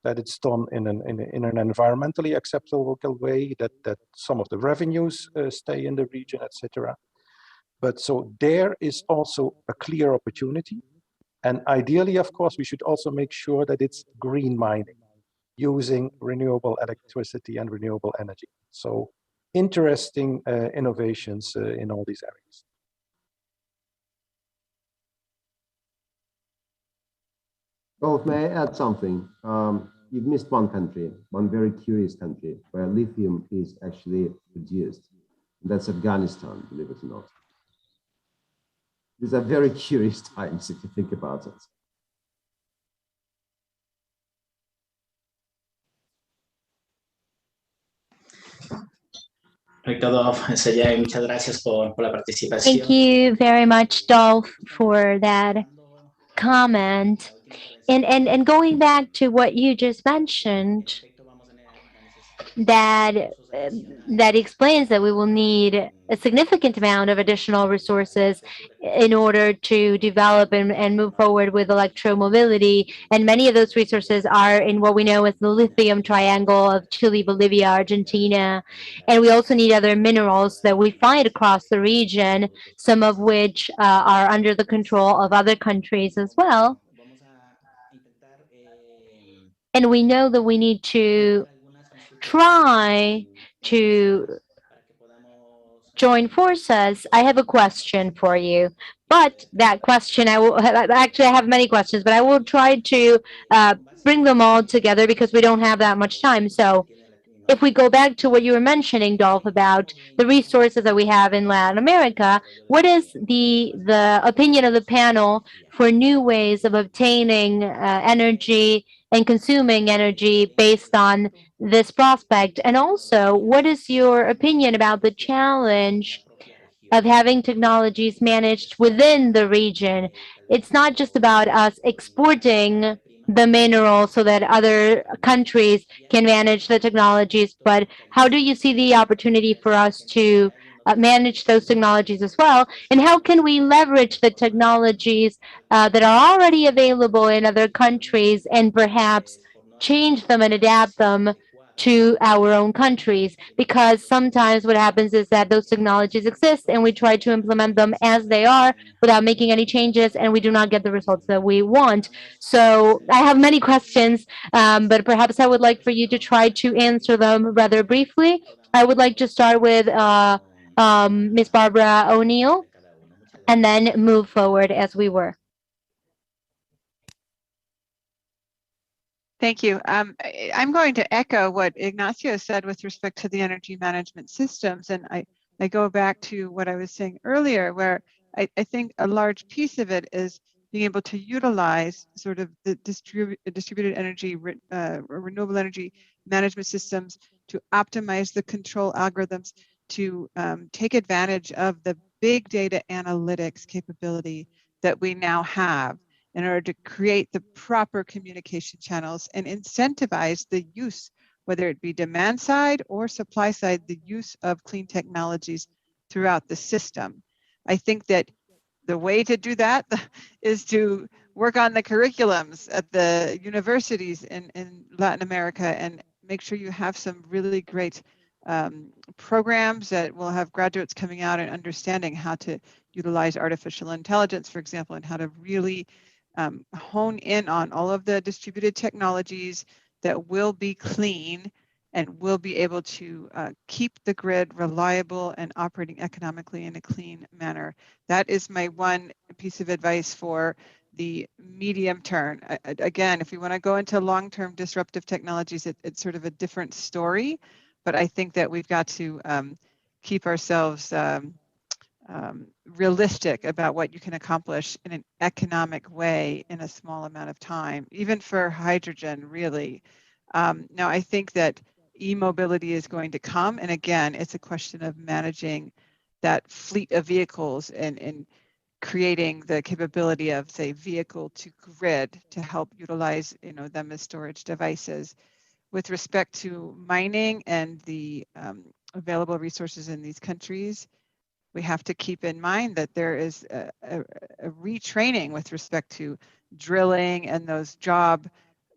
that it's done in an environmentally acceptable way, that some of the revenues stay in the region, etc. But so there is also a clear opportunity. And ideally, of course, we should also make sure that it's green mining, using renewable electricity and renewable energy. So interesting innovations in all these areas. Oh, may I add something? You've missed one country, one very curious country where lithium is actually produced. That's Afghanistan, believe it or not. These are very curious times if you think about it. Muchas gracias por la participación. Thank you very much, Dolph, for that comment. And going back to what you just mentioned, that explains that we will need a significant amount of additional resources in order to develop and move forward with electromobility. And many of those resources are in what we know as the lithium triangle of Chile, Bolivia, Argentina. And we also need other minerals that we find across the region, some of which are under the control of other countries as well. And we know that we need to try to join forces. I have a question for you, but that question I have many questions, but I will try to bring them all together because we don't have that much time. So if we go back to what you were mentioning, Dolph, about the resources that we have in Latin America, what is the opinion of the panel for new ways of obtaining energy and consuming energy based on this prospect? And also, what is your opinion about the challenge of having technologies managed within the region? It's not just about us exporting the mineral so that other countries can manage the technologies, but how do you see the opportunity for us to manage those technologies as well? And how can we leverage the technologies that are already available in other countries and perhaps change them and adapt them to our own countries? Because sometimes what happens is that those technologies exist and we try to implement them as they are without making any changes, and we do not get the results that we want. So I have many questions, but perhaps I would like for you to try to answer them rather briefly. I would like to start with Ms. Barbara O'Neill and then move forward as we were. Thank you. I'm going to echo what Ignacio said with respect to the energy management systems. And I go back to what I was saying earlier, where I think a large piece of it is being able to utilize sort of the distributed energy, renewable energy management systems to optimize the control algorithms, to take advantage of the big data analytics capability that we now have in order to create the proper communication channels and incentivize the use, whether it be demand side or supply side, the use of clean technologies throughout the system. I think that the way to do that is to work on the curriculums at the universities in Latin America and make sure you have some really great programs that will have graduates coming out and understanding how to utilize artificial intelligence, for example, and how to really hone in on all of the distributed technologies that will be clean and will be able to keep the grid reliable and operating economically in a clean manner. That is my one piece of advice for the medium term. Again, if we want to go into long-term disruptive technologies, it's sort of a different story, but I think that we've got to keep ourselves realistic about what you can accomplish in an economic way in a small amount of time, even for hydrogen, really. Now, I think that e-mobility is going to come, and again, it's a question of managing that fleet of vehicles and creating the capability of, say, vehicle to grid to help utilize, them as storage devices. With respect to mining and the available resources in these countries, we have to keep in mind that there is a retraining with respect to drilling and those job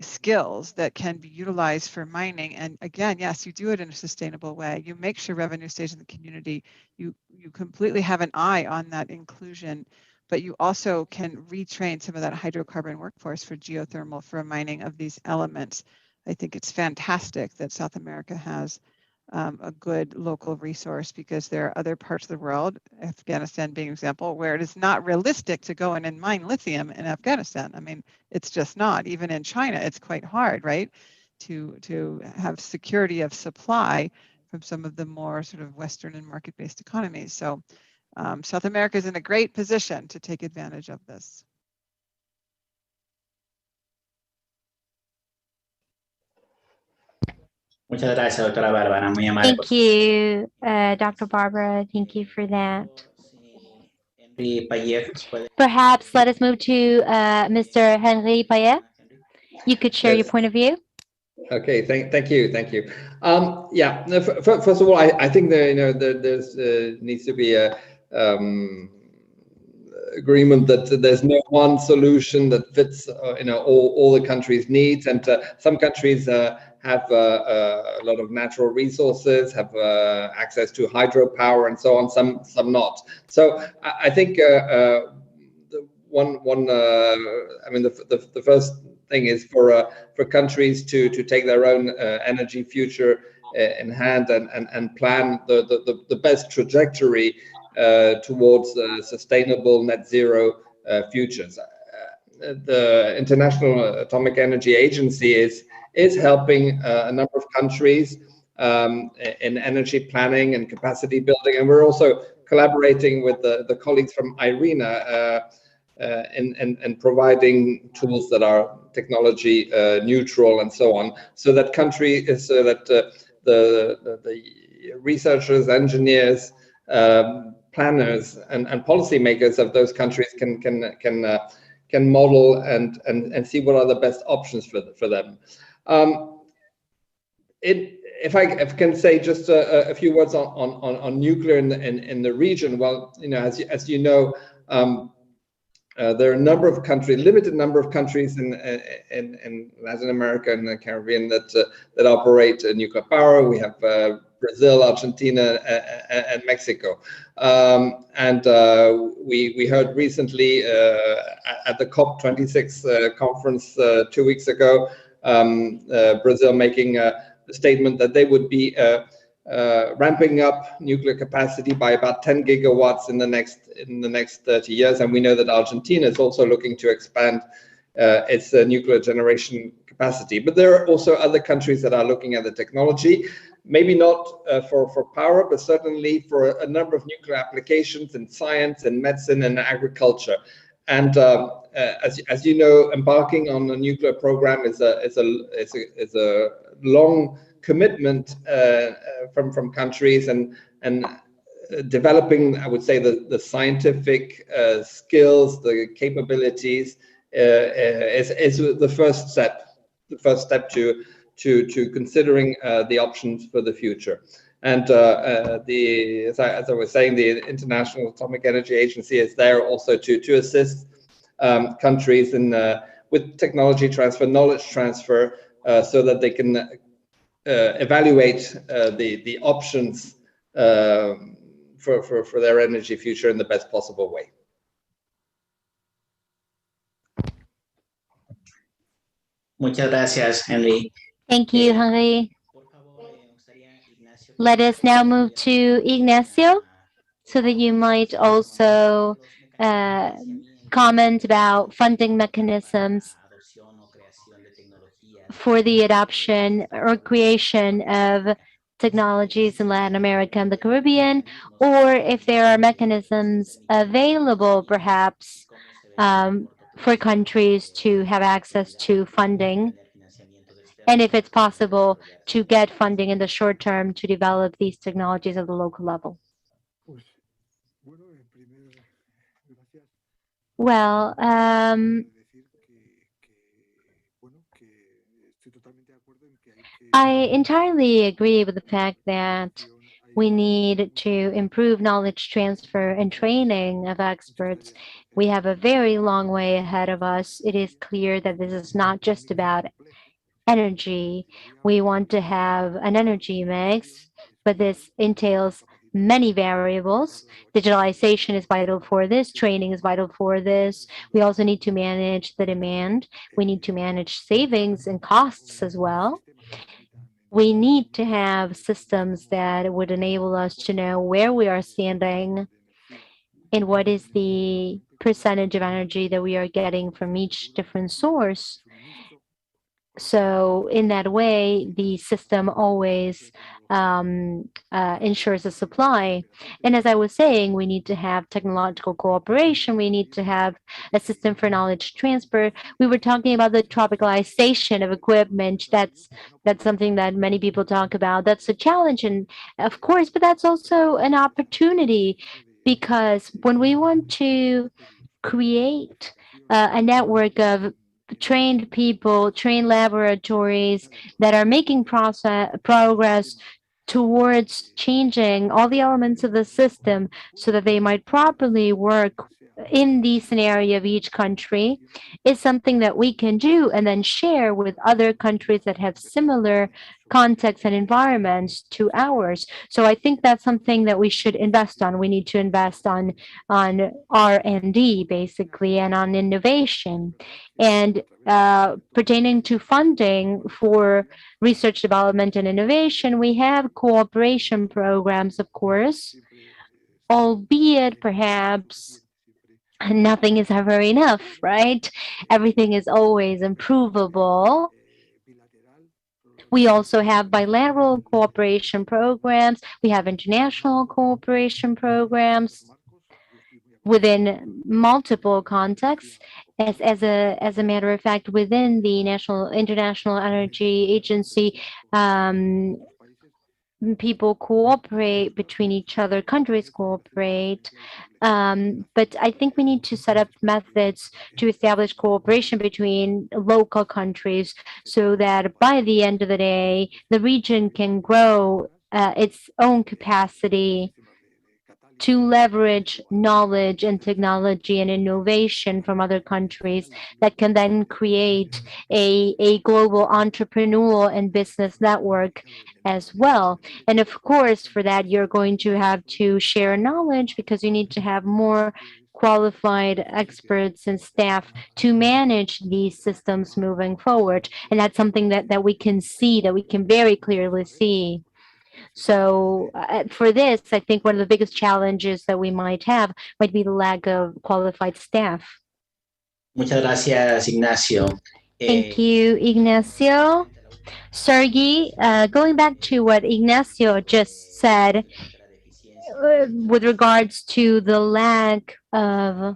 skills that can be utilized for mining. And again, yes, you do it in a sustainable way. You make sure revenue stays in the community. You completely have an eye on that inclusion, but you also can retrain some of that hydrocarbon workforce for geothermal, for mining of these elements. I think it's fantastic that South America has a good local resource, because there are other parts of the world, Afghanistan being an example, where it is not realistic to go in and mine lithium in Afghanistan. I mean, it's just not. Even in China, it's quite hard, right, to have security of supply from some of the more sort of Western and market-based economies. So South America is in a great position to take advantage of this. Muchas gracias, doctora Bárbara, muy amable. Thank you, Dr. Barbara. Thank you for that. Perhaps let us move to Mr. Henry Payet. You could share your point of view. Okay, thank you. Yeah, first of all, I think that there's needs to be a agreement that there's no one solution that fits all the countries' needs, and some countries have a lot of natural resources, have access to hydropower and so on, some not. So I think the first thing is for countries to take their own energy future in hand and plan the best trajectory towards sustainable net zero futures. The International Atomic Energy Agency is helping a number of countries in energy planning and capacity building, and we're also collaborating with the colleagues from IRENA and providing tools that are technology neutral and so on, so that the researchers, engineers, planners, and policymakers of those countries can model and see what are the best options for them. If I can say just a few words on nuclear in the region, well, as you know, there are a number of countries, limited number of countries in Latin America and the Caribbean that operate nuclear power. We have Brazil, Argentina, and Mexico. And we heard recently at the COP26 conference 2 weeks ago, Brazil making a statement that they would be ramping up nuclear capacity by about 10 gigawatts in the next 30 years, and we know that Argentina is also looking to expand its nuclear generation capacity. But there are also other countries that are looking at the technology, maybe not for power, but certainly for a number of nuclear applications in science and medicine and agriculture. And as you know, embarking on a nuclear program is a long commitment from countries, and developing, I would say, the scientific skills, the capabilities is the first step to considering the options for the future. And as I was saying, the International Atomic Energy Agency is there also to assist countries with technology transfer, knowledge transfer, so that they can evaluate the options for their energy future in the best possible way. Muchas gracias, Henry. Thank you, Henry. Let us now move to Ignacio, so that you might also comment about funding mechanisms for the adoption or creation of technologies in Latin America and the Caribbean, or if there are mechanisms available, perhaps, for countries to have access to funding, and if it's possible to get funding in the short term to develop these technologies at the local level. Well, I entirely agree with the fact that we need to improve knowledge transfer and training of experts. We have a very long way ahead of us. It is clear that this is not just about energy. We want to have an energy mix, but this entails many variables. Digitalization is vital for this. Training is vital for this. We also need to manage the demand. We need to manage savings and costs as well. We need to have systems that would enable us to know where we are standing and what is the percentage of energy that we are getting from each different source. So in that way, the system always ensures a supply. And as I was saying, we need to have technological cooperation. We need to have a system for knowledge transfer. We were talking about the tropicalization of equipment. That's something that many people talk about. That's a challenge, and of course, but that's also an opportunity, because when we want to create a network of trained people, trained laboratories that are making progress towards changing all the elements of the system so that they might properly work in the scenario of each country, is something that we can do and then share with other countries that have similar contexts and environments to ours. So I think that's something that we should invest on. We need to invest on R&D basically, and on innovation. And pertaining to funding for research, development, and innovation, we have cooperation programs, of course, albeit perhaps nothing is ever enough, right? Everything is always improvable. We also have bilateral cooperation programs. We have international cooperation programs within multiple contexts. As a matter of fact, within the International Energy Agency, people cooperate between each other, countries cooperate. But I think we need to set up methods to establish cooperation between local countries so that by the end of the day, the region can grow its own capacity to leverage knowledge and technology and innovation from other countries that can then create a global entrepreneurial and business network as well. And of course, for that, you're going to have to share knowledge, because you need to have more qualified experts and staff to manage these systems moving forward. And that's something that we can see, that we can very clearly see. So for this, I think one of the biggest challenges that we might have might be the lack of qualified staff. Muchas gracias, Ignacio. Thank you, Ignacio. Sergey, going back to what Ignacio just said with regards to the lack of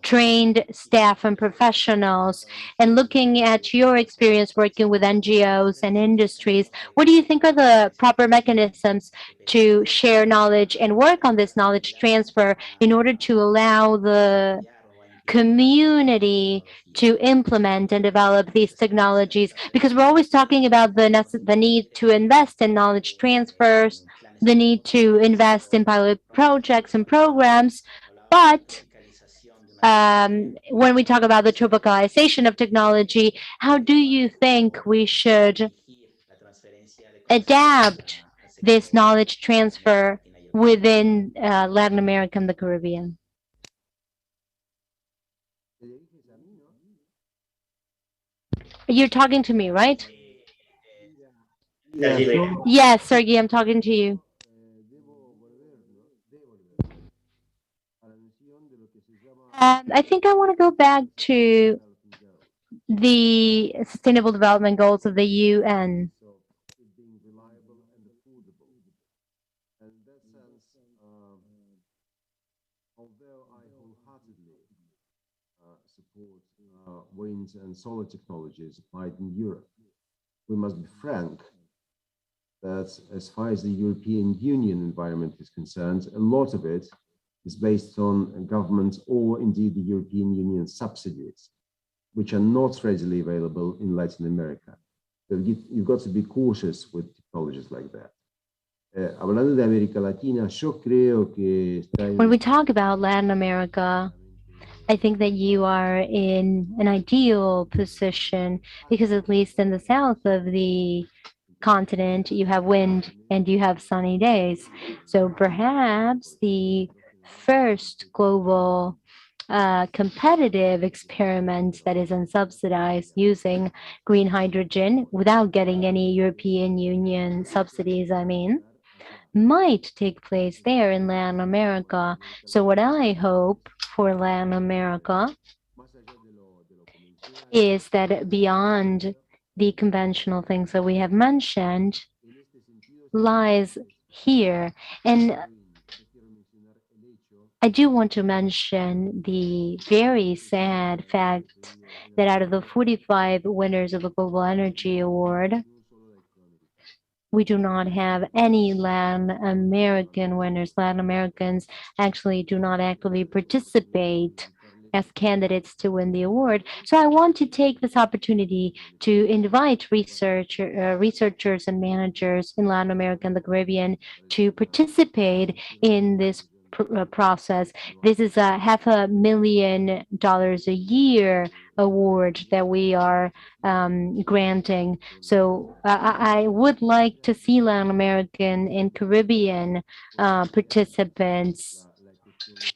trained staff and professionals, and looking at your experience working with NGOs and industries, what do you think are the proper mechanisms to share knowledge and work on this knowledge transfer in order to allow the community to implement and develop these technologies? Because we're always talking about the need to invest in knowledge transfers, the need to invest in pilot projects and programs, but when we talk about the tropicalization of technology, how do you think we should adapt this knowledge transfer within Latin America and the Caribbean? You're talking to me, right? Yeah, so Yes, Sergey, I'm talking to you. I think I want to go back to the Sustainable Development Goals of the UN. it being reliable and affordable. And in that sense, although I wholeheartedly support wind and solar technologies applied in Europe, we must be frank that as far as the European Union environment is concerned, a lot of it is based on governments or indeed the European Union subsidies, which are not readily available in Latin America. So you've got to be cautious with technologies like that. Hablando de América Latina, yo creo que está When we talk about Latin America, I think that you are in an ideal position because at least in the south of the continent, you have wind and you have sunny days. So perhaps the first global competitive experiment that is unsubsidized using green hydrogen without getting any European Union subsidies, I mean, might take place there in Latin America. So what I hope for Latin America is that beyond the conventional things that we have mentioned lies here. And I do want to mention the very sad fact that out of the 45 winners of the Global Energy Award, we do not have any Latin American winners. Latin Americans actually do not actively participate as candidates to win the award. So I want to take this opportunity to invite researchers and managers in Latin America and the Caribbean to participate in this process. This is a $500,000 a year award that we are granting. So I would like to see Latin American and Caribbean participants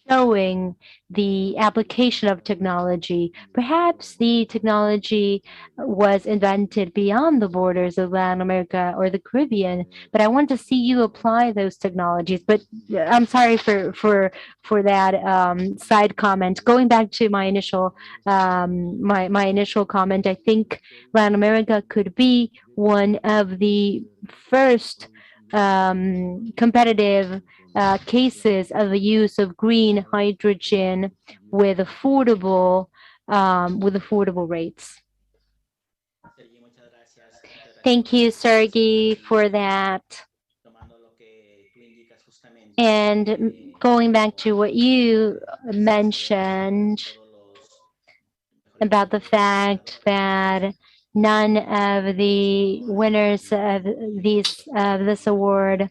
showing the application of technology. Perhaps the technology was invented beyond the borders of Latin America or the Caribbean, but I want to see you apply those technologies. But I'm sorry for that side comment. Going back to my initial my initial comment, I think Latin America could be one of the first competitive cases of the use of green hydrogen with affordable rates. Thank you, Sergey, for that. And going back to what you mentioned about the fact that none of the winners of this award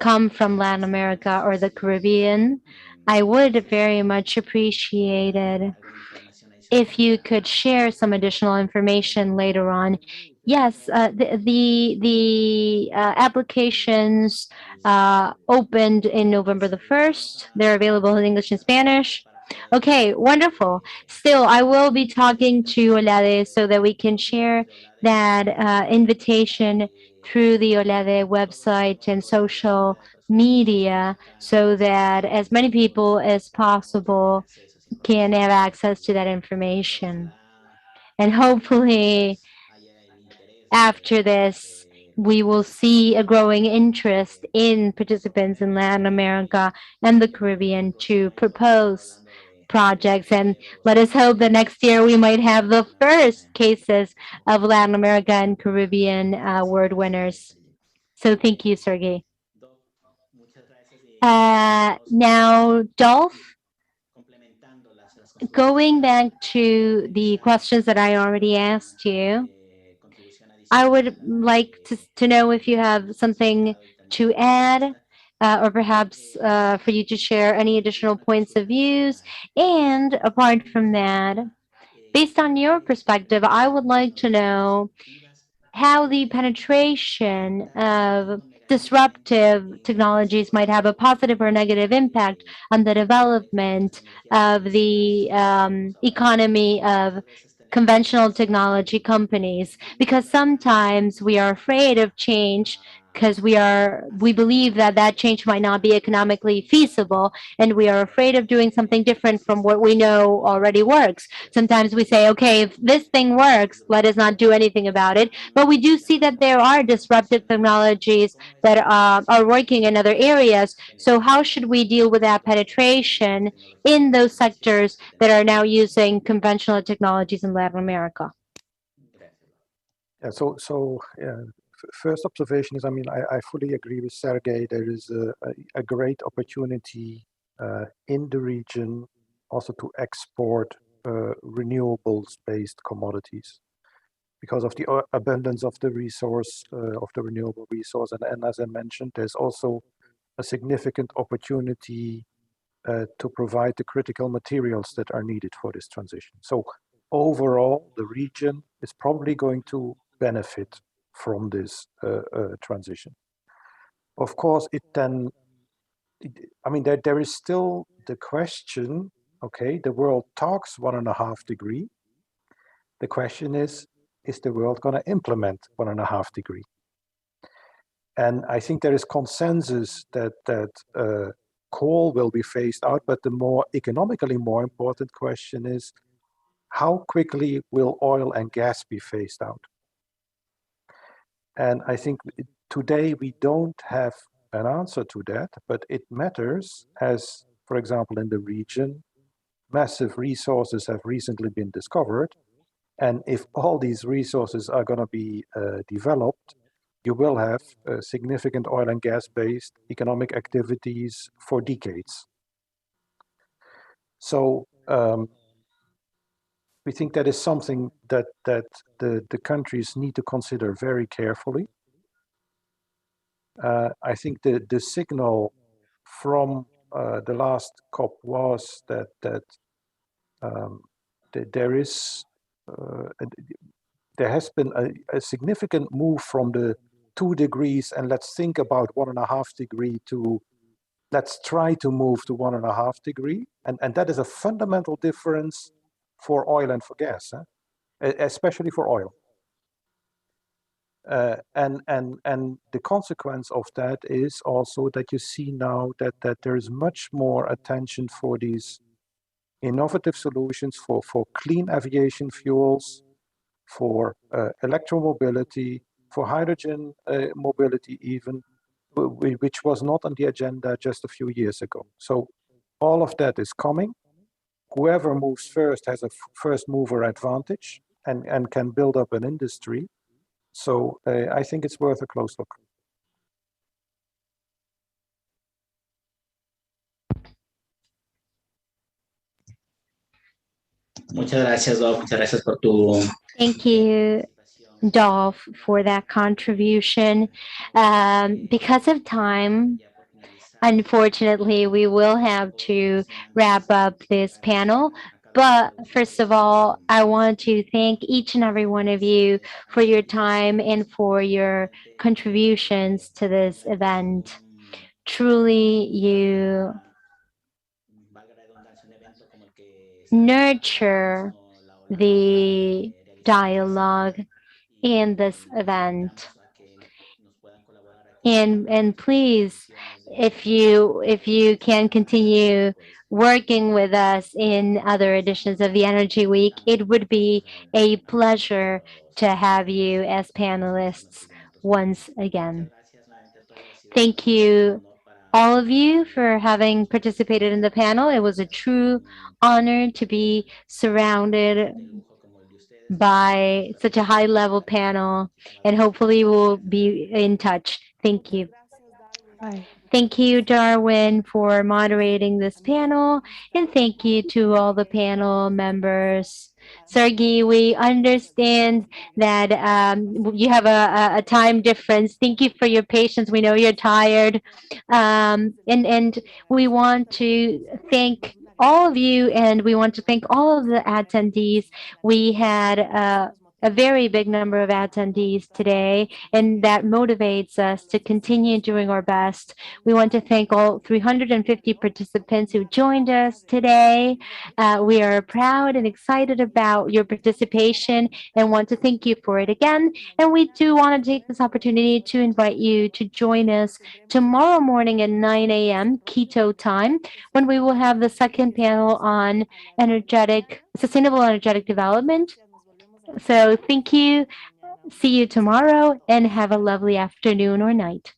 come from Latin America or the Caribbean, I would very much appreciate it if you could share some additional information later on. Yes, the applications opened in November the 1st. They're available in English and Spanish. Okay, wonderful. Still, I will be talking to Olade so that we can share that invitation through the Olade website and social media so that as many people as possible can have access to that information. And hopefully, after this, we will see a growing interest in participants in Latin America and the Caribbean to propose projects. And let us hope that next year we might have the first cases of Latin America and Caribbean award winners. So thank you, Sergey. Now, Dolph, going back to the questions that I already asked you, I would like to know if you have something to add or perhaps for you to share any additional points of views. And apart from that, based on your perspective, I would like to know how the penetration of disruptive technologies might have a positive or negative impact on the development of the economy of conventional technology companies, because sometimes we are afraid of change because we believe that change might not be economically feasible, and we are afraid of doing something different from what we know already works. Sometimes we say, okay, if this thing works, let us not do anything about it. But we do see that there are disruptive technologies that are working in other areas. So how should we deal with that penetration in those sectors that are now using conventional technologies in Latin America? Yeah, first observation is, I mean, I fully agree with Sergey. There is a great opportunity in the region also to export renewables-based commodities because of the abundance of the resource, of the renewable resource. And as I mentioned, there's also a significant opportunity to provide the critical materials that are needed for this transition. So overall, the region is probably going to benefit from this transition. Of course, there is still the question, okay, the world talks 1.5 degree. The question is the world going to implement 1.5 degree? And I think there is consensus that coal will be phased out, but the more economically more important question is how quickly will oil and gas be phased out? And I think today we don't have an answer to that, but it matters as, for example, in the region, massive resources have recently been discovered. And if all these resources are going to be developed, you will have significant oil and gas-based economic activities for decades. So we think that is something that the countries need to consider very carefully. I think the signal from the last COP was that there has been a significant move from the 2 degrees and let's think about 1.5 degree to let's try to move to 1.5 degree. And that is a fundamental difference for oil and for gas, especially for oil. And the consequence of that is also that you see now that there is much more attention for these innovative solutions for clean aviation fuels, for electromobility, for hydrogen mobility even, which was not on the agenda just a few years ago. So all of that is coming. Whoever moves first has a first mover advantage and can build up an industry. So I think it's worth a close look. Muchas gracias, Doc. Muchas gracias por tu... Thank you, Dolph, for that contribution. Because of time, unfortunately, we will have to wrap up this panel. But first of all, I want to thank each and every one of you for your time and for your contributions to this event. Truly, you nurture the dialogue in this event. And please, if you can continue working with us in other editions of the Energy Week, it would be a pleasure to have you as panelists once again. Thank you all of you for having participated in the panel. It was a true honor to be surrounded by such a high-level panel, and hopefully we'll be in touch. Thank you. Bye. Thank you, Darwin, for moderating this panel, and thank you to all the panel members. Sergey, we understand that you have a time difference. Thank you for your patience. We know you're tired. And we want to thank all of you, and we want to thank all of the attendees. We had a very big number of attendees today, and that motivates us to continue doing our best. We want to thank all 350 participants who joined us today. We are proud and excited about your participation and want to thank you for it again. And we do want to take this opportunity to invite you to join us tomorrow morning at 9 a.m. Quito time, when we will have the second panel on sustainable energetic development. So thank you. See you tomorrow and have a lovely afternoon or night.